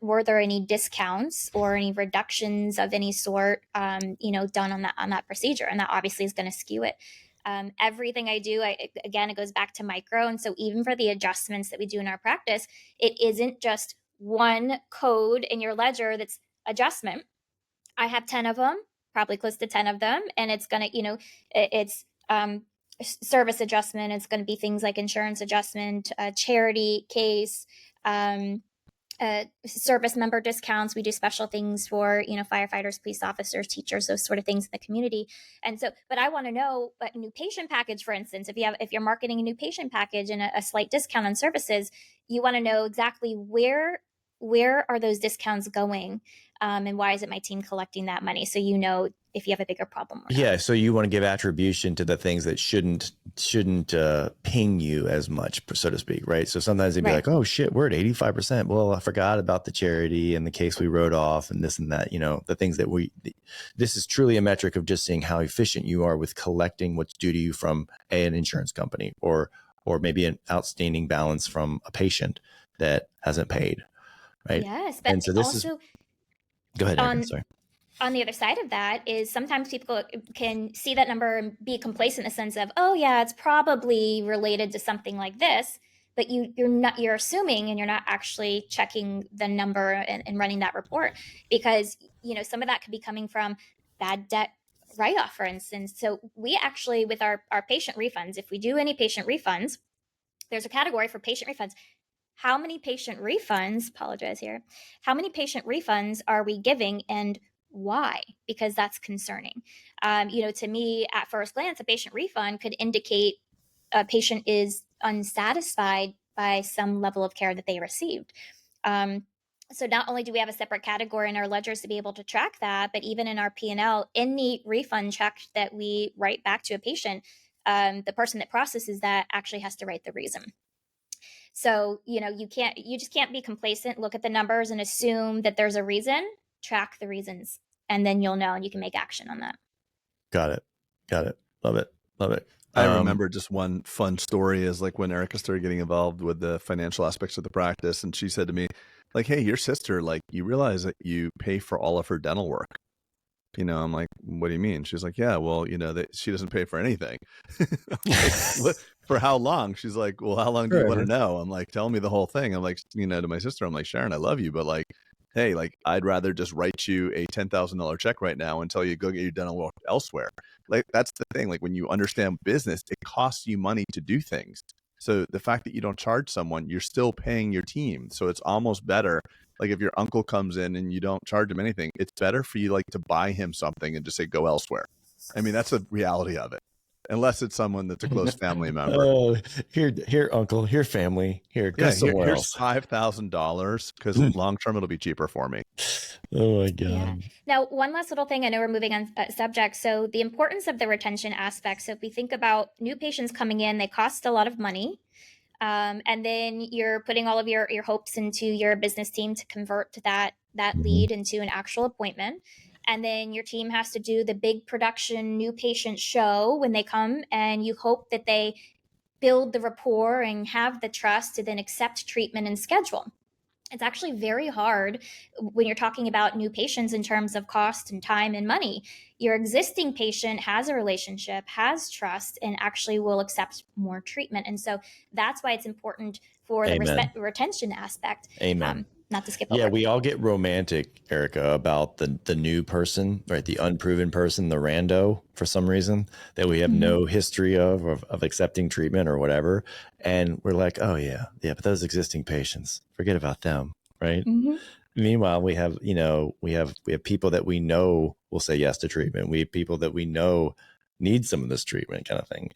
were there any discounts or any reductions of any sort, done on that procedure? And that obviously is going to skew it. Everything I do, again, it goes back to micro. And so even for the adjustments that we do in our practice, it isn't just one code in your ledger that's adjustment. I have 10 of them, probably close to 10 of them. And it's going to, it's service adjustment. It's going to be things like insurance adjustment, charity case, service member discounts. We do special things for, firefighters, police officers, teachers, those sort of things in the community. And so, but I want to know a new patient package, for instance, if you're marketing a new patient package and a slight discount on services, you want to know exactly where are those discounts going, and why isn't my team collecting that money? So, if you have a bigger problem or not. Yeah. So you want to give attribution to the things that shouldn't ping you as much, so to speak. Right. So sometimes they'd be like, oh shit, we're at 85%. Well, I forgot about the charity and the case we wrote off and this and that, the things that this is truly a metric of just seeing how efficient you are with collecting what's due to you from an insurance company or maybe an outstanding balance from a patient that hasn't paid. Right. Yes. But and so this also, go ahead, Erika, sorry. On the other side of that is sometimes people can see that number and be complacent in the sense of, oh yeah, it's probably related to something like this, but you're assuming, and you're not actually checking the number and running that report, because some of that could be coming from bad debt write-off, for instance. So we actually, with our patient refunds, if we do any patient refunds, there's a category for patient refunds. How many patient refunds, how many patient refunds are we giving, and why? Because that's concerning. To me, at first glance, a patient refund could indicate a patient is unsatisfied by some level of care that they received. So not only do we have a separate category in our ledgers to be able to track that, but even in our P&L, any refund check that we write back to a patient, the person that processes that actually has to write the reason. So, you just can't be complacent, look at the numbers and assume that there's a reason. Track the reasons, and then you'll know, and you can make action on that. Got it. Love it. I remember just one fun story is like when Erika started getting involved with the financial aspects of the practice, and she said to me, like, hey, your sister, like, you realize that you pay for all of her dental work. I'm like, what do you mean? She's like, yeah, well, that she doesn't pay for anything. Like, what, for how long? She's like, well, how long do you want to know? I'm like, tell me the whole thing. I'm like, to my sister, I'm like, Sharon, I love you, but like, hey, like, I'd rather just write you a $10,000 check right now and tell you go get your dental work elsewhere. Like, that's the thing. Like, when you understand business, it costs you money to do things. So the fact that you don't charge someone, you're still paying your team. So it's almost better. Like, if your uncle comes in and you don't charge him anything, it's better for you, like, to buy him something and just say, go elsewhere. I mean, that's the reality of it. Unless it's someone that's a close family member. Oh, here, uncle, here, family, here, go somewhere here's else. $5,000 because long term it'll be cheaper for me. Oh my God. Yeah. Now, one last little thing. I know we're moving on subject. So the importance of the retention aspect. So if we think about new patients coming in, they cost a lot of money. And then you're putting all of your hopes into your business team to convert that lead into an actual appointment. And then your team has to do the big production new patient show when they come, and you hope that they build the rapport and have the trust to then accept treatment and schedule. It's actually very hard when you're talking about new patients in terms of cost and time and money. Your existing patient has a relationship, has trust, and actually will accept more treatment. And so that's why it's important for the retention aspect. Amen. Not to skip over. Yeah, we all get romantic, Erika, about the new person, right? The unproven person, the rando, for some reason that we have no history of accepting treatment or whatever. And we're like, oh yeah, but those existing patients, forget about them, right? Meanwhile, we have people that we know will say yes to treatment. We have people that we know need some of this treatment, kind of thing.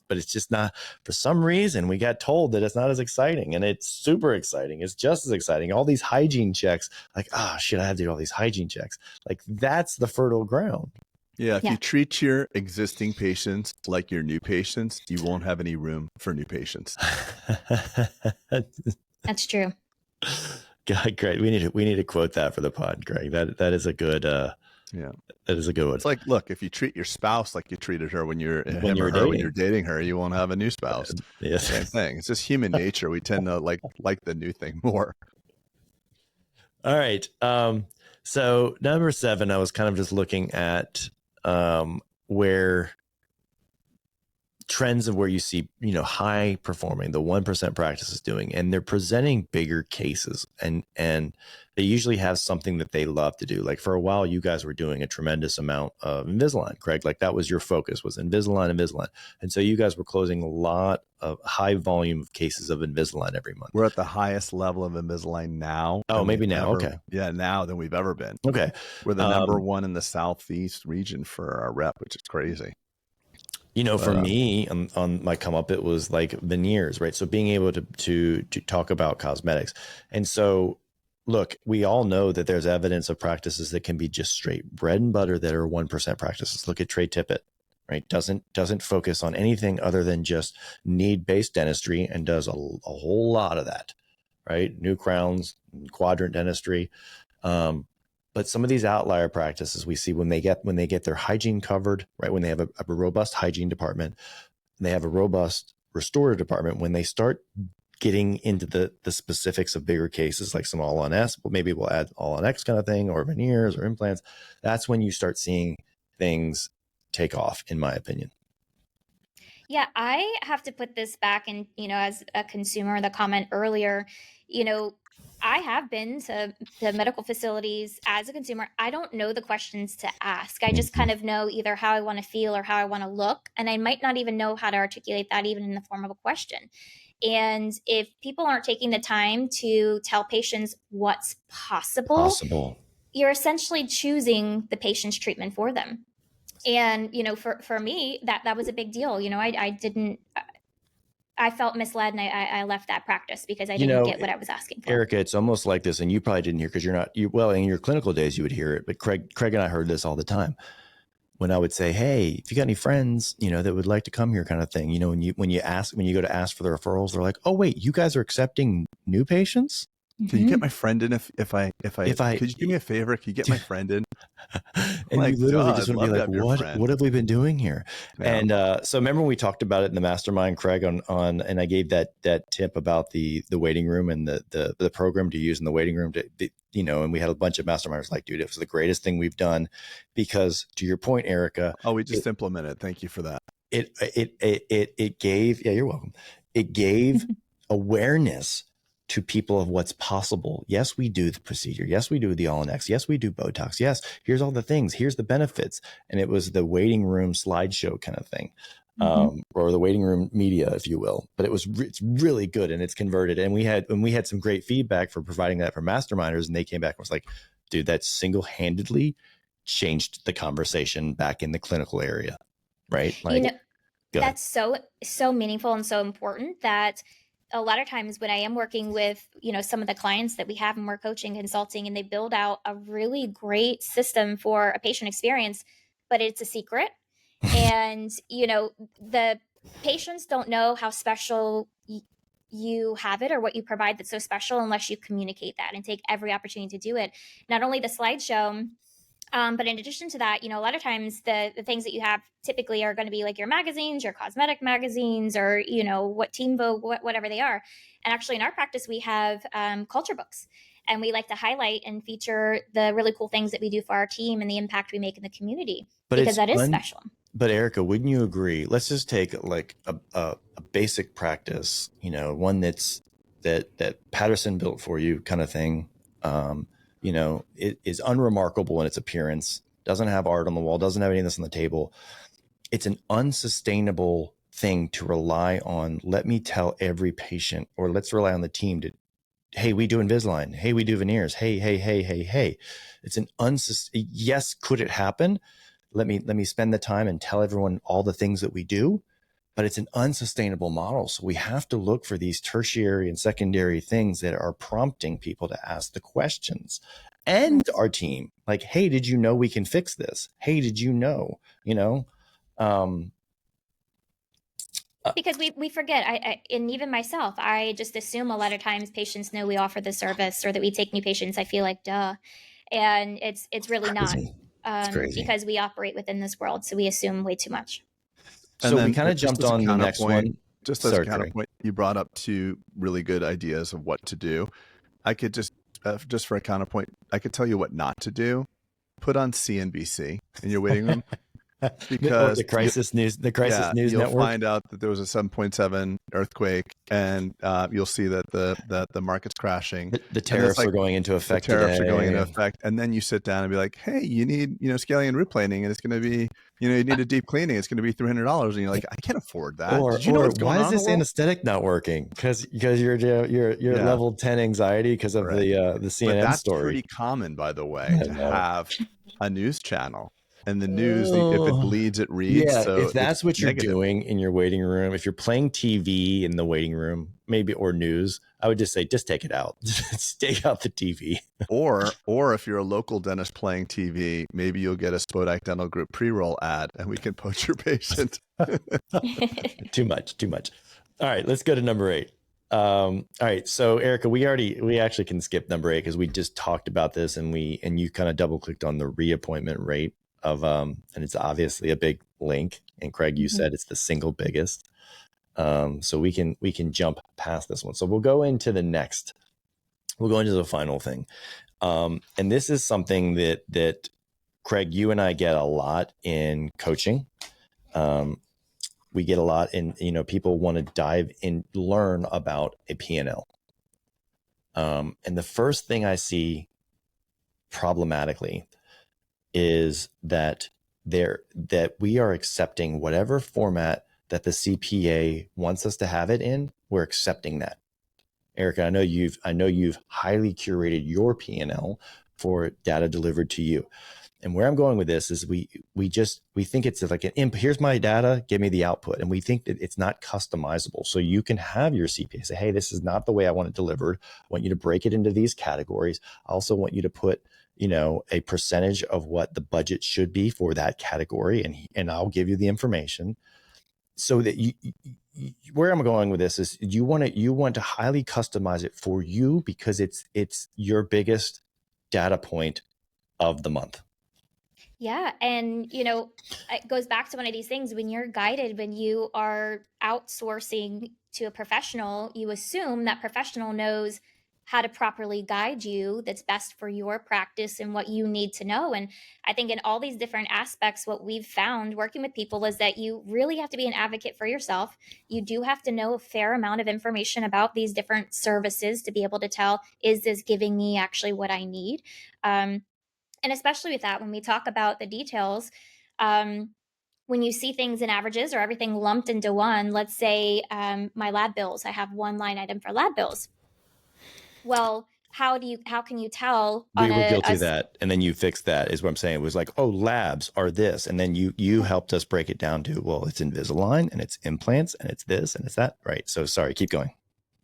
But it's just not, for some reason, we got told that it's not as exciting, and it's super exciting. It's just as exciting. All these hygiene checks, like, oh shit, I have to do all these hygiene checks. Like, that's the fertile ground. Yeah. If you treat your existing patients like your new patients, you won't have any room for new patients. That's true. God, Greg, we need to quote that for the pod, Greg. That is a good, that is a good one. It's like, look, if you treat your spouse like you treated her when you're dating her, you won't have a new spouse. Yes. Same thing. It's just human nature. We tend to like the new thing more. All right. So number 7, I was kind of just looking at where trends of where you see, high performing, the 1% practice is doing, and they're presenting bigger cases, and they usually have something that they love to do. Like, for a while, you guys were doing a tremendous amount of Invisalign, Craig. Like, that was your focus, was Invisalign. And so you guys were closing a lot of high volume of cases of Invisalign every month. We're at the highest level of Invisalign now. Oh, maybe now. Okay. Yeah, now than we've ever been. Okay. We're the number one in the Southeast region for our rep, which is crazy. For me, on my come up, it was like veneers, right? So being able to talk about cosmetics. And so, look, we all know that there's evidence of practices that can be just straight bread and butter that are 1% practices. Look at Trey Tippett, right? Doesn't focus on anything other than just need-based dentistry, and does a whole lot of that, right? New crowns, quadrant dentistry. But some of these outlier practices we see when they get their hygiene covered, right? When they have a robust hygiene department, and they have a robust restorative department, when they start getting into the specifics of bigger cases, like some all on S, but maybe we'll add all on X kind of thing, or veneers or implants, that's when you start seeing things take off, in my opinion. Yeah, I have to put this back in, as a consumer, the comment earlier, I have been to medical facilities as a consumer. I don't know the questions to ask. I just kind of know either how I want to feel or how I want to look. And I might not even know how to articulate that even in the form of a question. And if people aren't taking the time to tell patients what's possible, you're essentially choosing the patient's treatment for them. And, for me, that was a big deal. I felt misled, and I left that practice because I didn't get what I was asking for. Erika, it's almost like this, and you probably didn't hear because in your clinical days you would hear it, but Craig and I heard this all the time. When I would say, hey, if you got any friends, that would like to come here, kind of thing, when you go to ask for the referrals, they're like, oh wait, you guys are accepting new patients? Can you get my friend in if I could you do me a favor? Can you get my friend in? And you literally just want to be like, what have we been doing here? Yeah. And so remember when we talked about it in the mastermind, Craig, on and I gave that tip about the waiting room and the program to use in the waiting room and we had a bunch of masterminders like, dude, it was the greatest thing we've done, because to your point, Erika. Oh, we just implemented. Thank you for that. It gave, you're welcome. It gave awareness to people of what's possible. Yes, we do the procedure. Yes, we do the All-in-X. Yes, we do Botox. Yes, here's all the things. Here's the benefits. And it was the waiting room slideshow kind of thing, or the waiting room media, if you will. But it's really good, and it's converted. And we had some great feedback for providing that for masterminders, and they came back and was like, dude, that single-handedly changed the conversation back in the clinical area, right? Like, that's so meaningful and so important that a lot of times when I am working with, some of the clients that we have and we're coaching, consulting, and they build out a really great system for a patient experience, but it's a secret. And, the patients don't know how special you have it or what you provide that's so special unless you communicate that and take every opportunity to do it. Not only the slideshow, but in addition to that, a lot of times the things that you have typically are going to be like your magazines, your cosmetic magazines, or, what Teen Vogue, whatever they are. And actually in our practice, we have culture books, and we like to highlight and feature the really cool things that we do for our team and the impact we make in the community, because that is special. But Erika, wouldn't you agree? Let's just take like a basic practice, one that Patterson built for you kind of thing. It is unremarkable in its appearance, doesn't have art on the wall, doesn't have any of this on the table. It's an unsustainable thing to rely on. Let me tell every patient, or let's rely on the team to, hey, we do Invisalign. Hey, we do veneers. Hey. It's an yes, could it happen? Let me spend the time and tell everyone all the things that we do, but it's an unsustainable model. So we have to look for these tertiary and secondary things that are prompting people to ask the questions. And our team, like, hey, did you know we can fix this? Hey, did you know, because we forget, and even myself, I just assume a lot of times patients know we offer the service or that we take new patients. I feel like, duh. And it's really not, because we operate within this world. So we assume way too much. So we kind of jumped on the next one. Just as a counterpoint, you brought up two really good ideas of what to do. I could just for a counterpoint, I could tell you what not to do. Put on CNBC in your waiting room. Because the crisis news you'll network. Find out that there was a 7.7 earthquake, and you'll see that the market's crashing. The tariffs are going into effect. And then you sit down and be like, hey, you need scaling and root planing, and it's going to be you need a deep cleaning. It's going to be $300, and you're like, I can't afford that. Or why is this anesthetic not working? Because you're level 10 anxiety because of the CNN that's story. Pretty common, by the way, to have a news channel. And the news, if it bleeds, it reads. Yeah, so if that's what you're negative. doing in your waiting room, if you're playing TV in the waiting room, maybe, or news, I would just say, just take it out. Just take out the TV. Or if you're a local dentist playing TV, maybe you'll get a Spodak Dental Group pre-roll ad, and we can poach your patient. Too much. All right, let's go to number 8. All right, so Erika, we actually can skip number 8 because we just talked about this, and you kind of double clicked on the reappointment rate of and it's obviously a big link, and Craig, you said it's the single biggest, so we can jump past this one. So we'll go into the final thing, and this is something that Craig, you and I get a lot in coaching. We get a lot in, people want to dive in, learn about a P&L, and the first thing I see problematically is that we are accepting whatever format that the CPA wants us to have it in. We're accepting that. Erika, I know you've highly curated your P&L for data delivered to you. And where I'm going with this is we think it's like here's my data, give me the output. And we think that it's not customizable. So you can have your CPA say, hey, this is not the way I want it delivered. I want you to break it into these categories. I also want you to put a percentage of what the budget should be for that category. And I'll give you the information so that where I'm going with this is you want to highly customize it for you because it's your biggest data point of the month. Yeah. And, it goes back to one of these things when you're guided, when you are outsourcing to a professional, you assume that professional knows how to properly guide you that's best for your practice and what you need to know. And I think in all these different aspects, what we've found working with people is that you really have to be an advocate for yourself. You do have to know a fair amount of information about these different services to be able to tell, is this giving me actually what I need? And especially with that, when we talk about the details, when you see things in averages or everything lumped into one, let's say my lab bills, I have one line item for lab bills. Well, how can you tell We on were guilty a of that, and then you fixed that. Is what I'm saying. It was like, oh, labs are this, and then you helped us break it down to, well, it's Invisalign and it's implants and it's this and it's that, right? So sorry, keep going.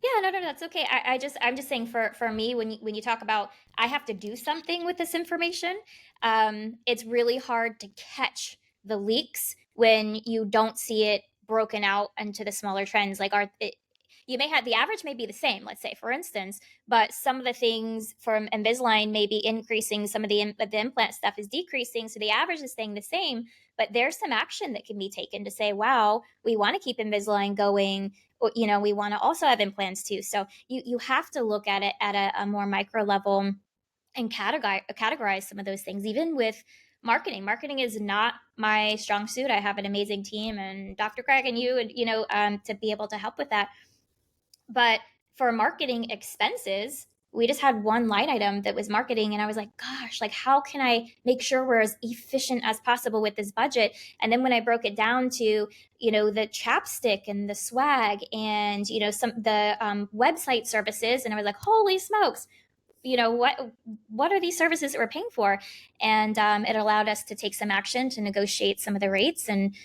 Yeah, no, that's okay. I'm just saying for me, when you talk about I have to do something with this information, it's really hard to catch the leaks when you don't see it broken out into the smaller trends. Like you may have the average may be the same, let's say for instance, but some of the things from Invisalign may be increasing, some of the implant stuff is decreasing, so the average is staying the same. But there's some action that can be taken to say, wow, we want to keep Invisalign going. We want to also have implants too. So you have to look at it at a more micro level and categorize some of those things. Even with marketing is not my strong suit. I have an amazing team and Dr. Craig and you, and to be able to help with that. But for marketing expenses, we just had one line item that was marketing. And I was like, gosh, like, how can I make sure we're as efficient as possible with this budget? And then when I broke it down to, the chapstick and the swag and, some the website services, and I was like, holy smokes, what are these services that we're paying for? And it allowed us to take some action to negotiate some of the rates. And,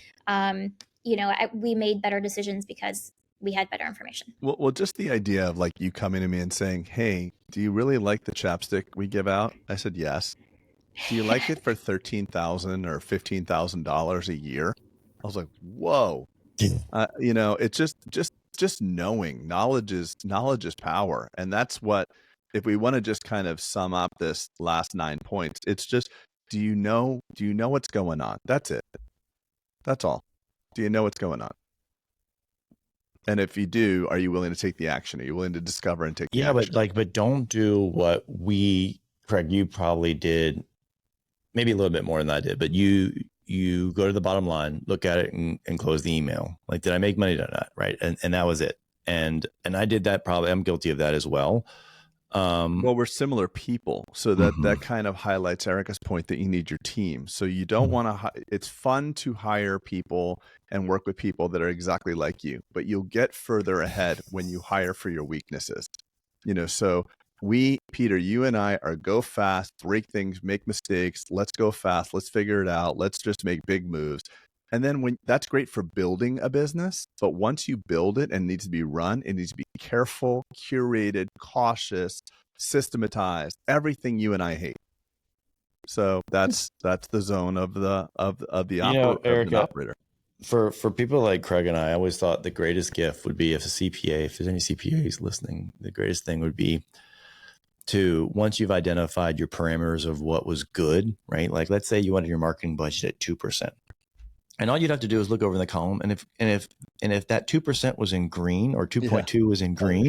we made better decisions because we had better information. Well, just the idea of like you coming to me and saying, "Hey, do you really like the chapstick we give out?" I said, "Yes." Do you like it for $13,000 or $15,000 a year? I was like, "Whoa!" It's just knowing. Knowledge is power, and that's what. If we want to just kind of sum up this last 9 points, it's just, do you know what's going on? That's it. That's all. Do you know what's going on? And if you do, are you willing to take the action? Are you willing to discover and take the action? But don't do what Craig, you probably did maybe a little bit more than I did, but you go to the bottom line, look at it and close the email. Like, did I make money or not? Right. And that was it. And I did that probably. I'm guilty of that as well. Well, we're similar people. So that kind of highlights Erika's point that you need your team. So you don't want to, it's fun to hire people and work with people that are exactly like you, but you'll get further ahead when you hire for your weaknesses. So Peter, you and I are go fast, break things, make mistakes. Let's go fast. Let's figure it out. Let's just make big moves. And then that's great for building a business. But once you build it and it needs to be run, it needs to be careful, curated, cautious, systematized, everything you and I hate. So that's the zone of the Erika, operator. For people like Craig and I always thought the greatest gift would be, if there's any CPAs listening, the greatest thing would be to, once you've identified your parameters of what was good, right? Like, let's say you wanted your marketing budget at 2%. And all you'd have to do is look over in the column, and if that 2% was in green, or 2.2 was in green,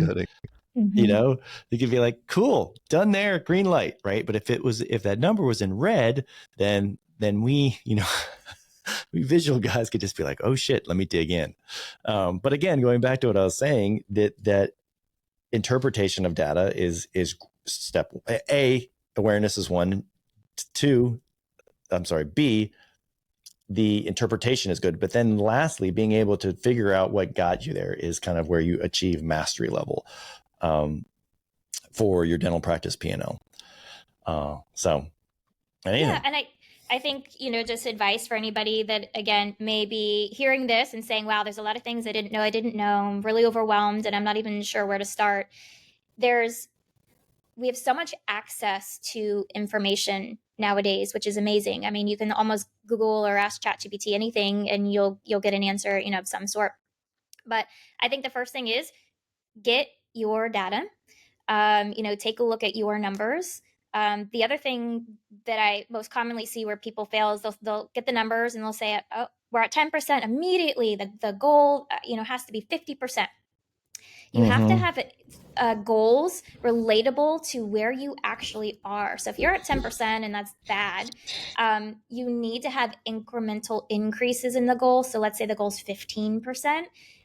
you could be like, cool, done there, green light, right? But if that number was in red, then we, we visual guys could just be like, oh shit, let me dig in. But again, going back to what I was saying, that interpretation of data is step A. Awareness is one. B, the interpretation is good. But then lastly, being able to figure out what got you there is kind of where you achieve mastery level for your dental practice P&L. Yeah, and I think, just advice for anybody that, again, may be hearing this and saying, wow, there's a lot of things I didn't know. I'm really overwhelmed and I'm not even sure where to start. We have so much access to information nowadays, which is amazing. I mean, you can almost Google or ask ChatGPT anything and you'll get an answer, of some sort. But I think the first thing is get your data, take a look at your numbers. The other thing that I most commonly see where people fail is they'll get the numbers and they'll say, oh, we're at 10%. Immediately the goal, has to be 50%. You have to have it. goals relatable to where you actually are. So if you're at 10% and that's bad, you need to have incremental increases in the goal. So let's say the goal is 15%,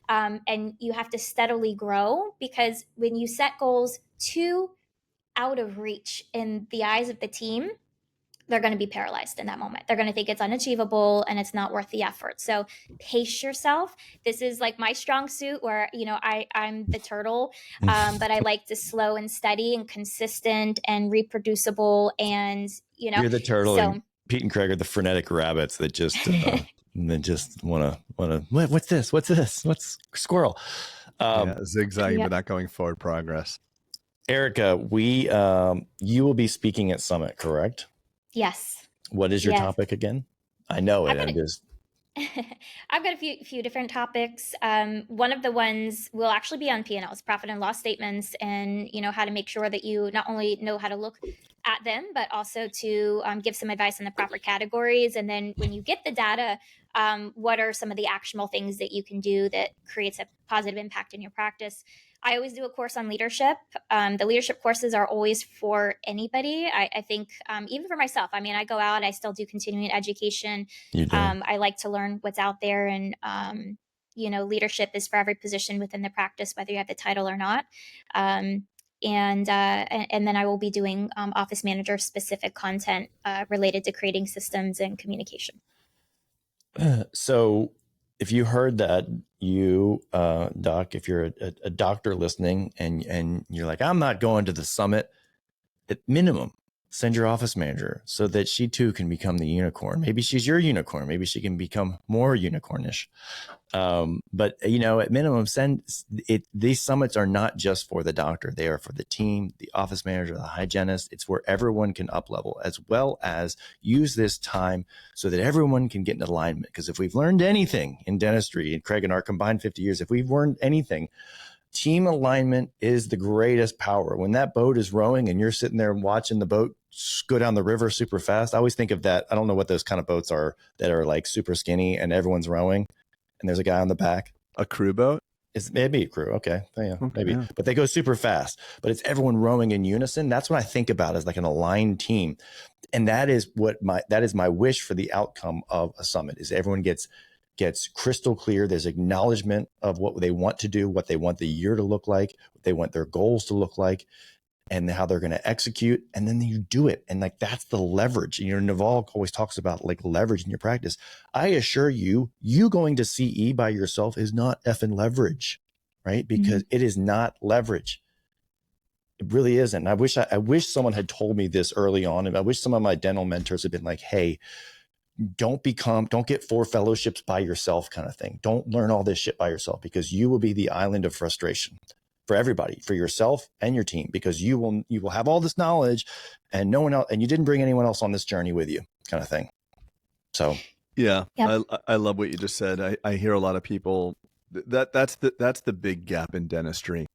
and you have to steadily grow, because when you set goals too out of reach in the eyes of the team, they're going to be paralyzed in that moment. They're going to think it's unachievable and it's not worth the effort. So pace yourself. This is like my strong suit, where, I'm the turtle, but I like to slow and steady and consistent and reproducible. And, You're the turtle, so and Pete and Craig are the frenetic rabbits that just want to, what's this? What's squirrel? Zigzagging, but not going forward progress. Erika, you will be speaking at Summit, correct? Yes. What is your topic again? I know it. I've got a few different topics. One of the ones will actually be on P&Ls, profit and loss statements, and how to make sure that you not only know how to look at them, but also to give some advice on the proper categories. And then when you get the data, what are some of the actionable things that you can do that creates a positive impact in your practice? I always do a course on leadership. The leadership courses are always for anybody. I think even for myself, I go out, I still do continuing education. You do. I like to learn what's out there, and leadership is for every position within the practice, whether you have the title or not. And then I will be doing office manager specific content related to creating systems and communication. So if you heard that, Doc, if you're a doctor listening and you're like, I'm not going to the Summit, at minimum, send your office manager so that she too can become the unicorn. Maybe she's your unicorn. Maybe she can become more unicornish. But at minimum, send it. These summits are not just for the doctor. They are for the team, the office manager, the hygienist. It's where everyone can up level, as well as use this time so that everyone can get in alignment. Because if we've learned anything in dentistry, and Craig and our combined 50 years, if we've learned anything, team alignment is the greatest power. When that boat is rowing and you're sitting there watching the boat go down the river super fast, I always think of that. I don't know what those kind of boats are that are like super skinny and everyone's rowing and there's a guy on the back. A crew boat? It's maybe a crew. Okay. Yeah, maybe. Yeah. But they go super fast, but it's everyone rowing in unison. That's what I think about as like an aligned team. And that is my wish for the outcome of a summit, is everyone gets crystal clear. There's acknowledgement of what they want to do, what they want the year to look like, what they want their goals to look like, and how they're going to execute. And then you do it. And like, that's the leverage. Naval always talks about like leverage in your practice. I assure you, going to CE by yourself is not effing leverage, right? Because it is not leverage. It really isn't. And I wish someone had told me this early on. And I wish some of my dental mentors had been like, hey, don't get 4 fellowships by yourself kind of thing. Don't learn all this shit by yourself, because you will be the island of frustration for everybody, for yourself and your team, because you will have all this knowledge and no one else, and you didn't bring anyone else on this journey with you kind of thing. So, yeah. I love what you just said. I hear a lot of people that's the big gap in dentistry.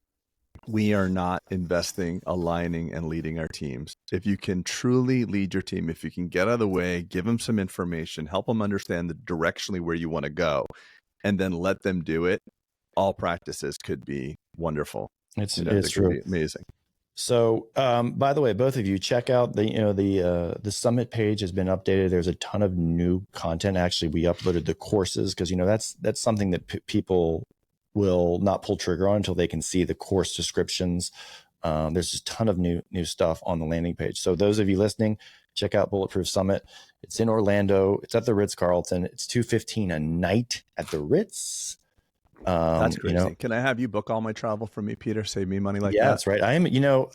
We are not investing, aligning, and leading our teams. If you can truly lead your team, if you can get out of the way, give them some information, help them understand directionally where you want to go, and then let them do it, all practices could be wonderful. It's true. Amazing. So, by the way, both of you, check out the Summit page has been updated. There's a ton of new content. Actually, we uploaded the courses because that's something that people will not pull trigger on until they can see the course descriptions. There's a ton of new stuff on the landing page. So those of you listening, check out Bulletproof Summit. It's in Orlando. It's at the Ritz-Carlton. It's $215 a night at the Ritz. That's crazy. Can I have you book all my travel for me, Peter? Save me money like that. That's right. I am,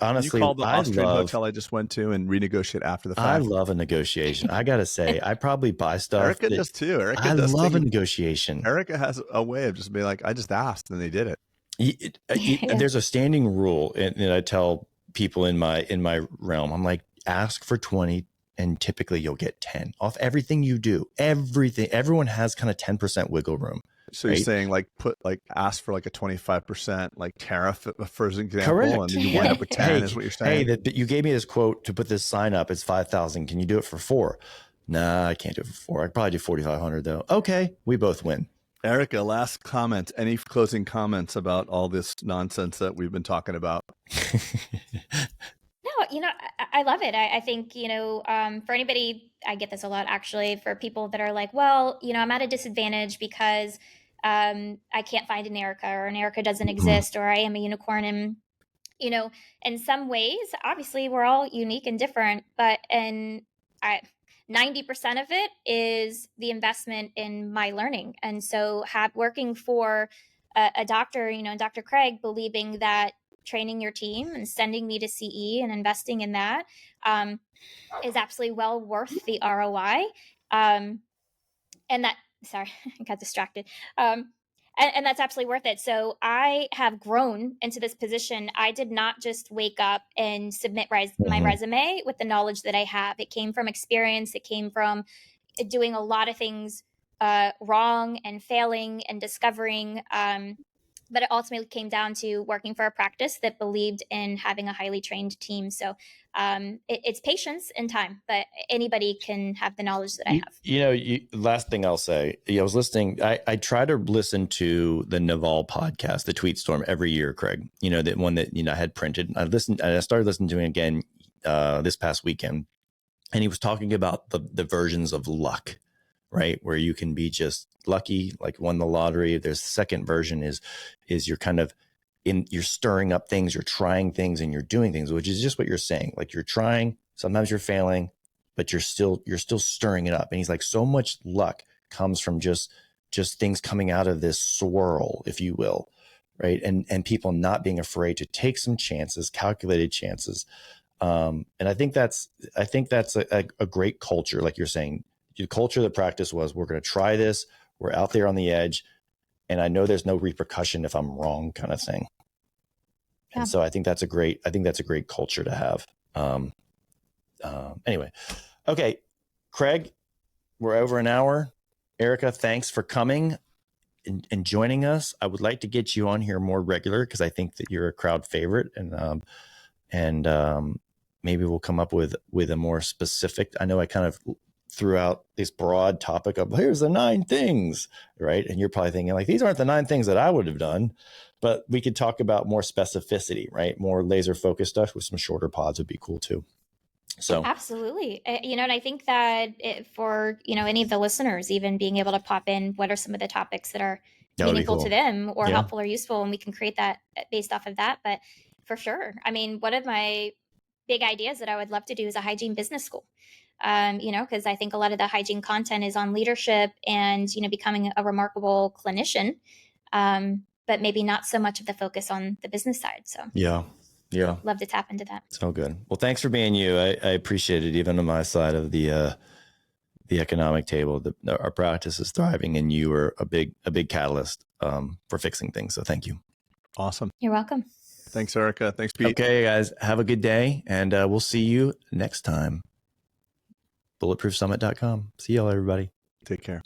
honestly, you call the Austrian hotel I just went to and renegotiate after the fact. I love a negotiation. I got to say, I probably buy stuff. Erika does too. I love a negotiation. Erika has a way of just being like, I just asked and they did it. There's a standing rule that I tell people in my realm. I'm like, ask for 20 and typically you'll get 10 off everything you do. Everything. Everyone has kind of 10% wiggle room. So you're saying ask for like a 25% like tariff for example, correct. And then you wind up with 10 is what you're saying. Hey, you gave me this quote to put this sign up. It's 5,000. Can you do it for 4? Nah, I can't do it for 4. I could probably do 4,500 though. Okay, we both win. Erika, last comment. Any closing comments about all this nonsense that we've been talking about? No, I love it. I think, for anybody, I get this a lot actually, for people that are like, well, I'm at a disadvantage because I can't find an Erica, or an Erica doesn't exist, or I am a unicorn. And, in some ways, obviously, we're all unique and different, but 90% of it is the investment in my learning. And so working for a doctor, Dr. Craig, believing that training your team and sending me to CE and investing in that is absolutely well worth the ROI. And that, sorry, I got distracted. And that's absolutely worth it. So I have grown into this position. I did not just wake up and submit my resume with the knowledge that I have. It came from experience. It came from doing a lot of things wrong and failing and discovering. But it ultimately came down to working for a practice that believed in having a highly trained team. So it's patience and time, but anybody can have the knowledge that I have. Last thing I'll say, I was listening. I try to listen to the Naval podcast, the Tweet Storm, every year, Craig. That one that I had printed. I started listening to it again this past weekend, and he was talking about the versions of luck, right? Where you can be just lucky, like won the lottery. There's the second version is you're kind of you're stirring up things, you're trying things, and you're doing things, which is just what you're saying. Like you're trying, sometimes you're failing, but you're still stirring it up. And he's like, so much luck comes from just things coming out of this swirl, if you will, right? And people not being afraid to take some chances, calculated chances. And I think that's a great culture, like you're saying. The culture of the practice was, we're going to try this. We're out there on the edge, and I know there's no repercussion if I'm wrong, kind of thing. Yeah. And so I think that's a great culture to have. Anyway, okay, Craig, we're over an hour. Erika, thanks for coming and joining us. I would like to get you on here more regular, because I think that you're a crowd favorite, and maybe we'll come up with a more specific. I know I kind of threw out this broad topic of, here's the 9 things, right? And you're probably thinking like, these aren't the 9 things that I would have done, but we could talk about more specificity, right? More laser focused stuff with some shorter pods would be cool too. So absolutely. And I think that for, any of the listeners, even being able to pop in, what are some of the topics that are meaningful to them or helpful or useful, and we can create that based off of that. But for sure, one of my big ideas that I would love to do is a hygiene business school. Because I think a lot of the hygiene content is on leadership and, becoming a remarkable clinician, but maybe not so much of the focus on the business side. So yeah. Love to tap into that. So good. Well, thanks for being you. I appreciate it. Even on my side of the economic table, our practice is thriving, and you are a big catalyst for fixing things. So thank you. Awesome. You're welcome. Thanks, Erika. Thanks, Pete. Okay, guys, have a good day, and we'll see you next time. Bulletproofsummit.com. See y'all, everybody. Take care.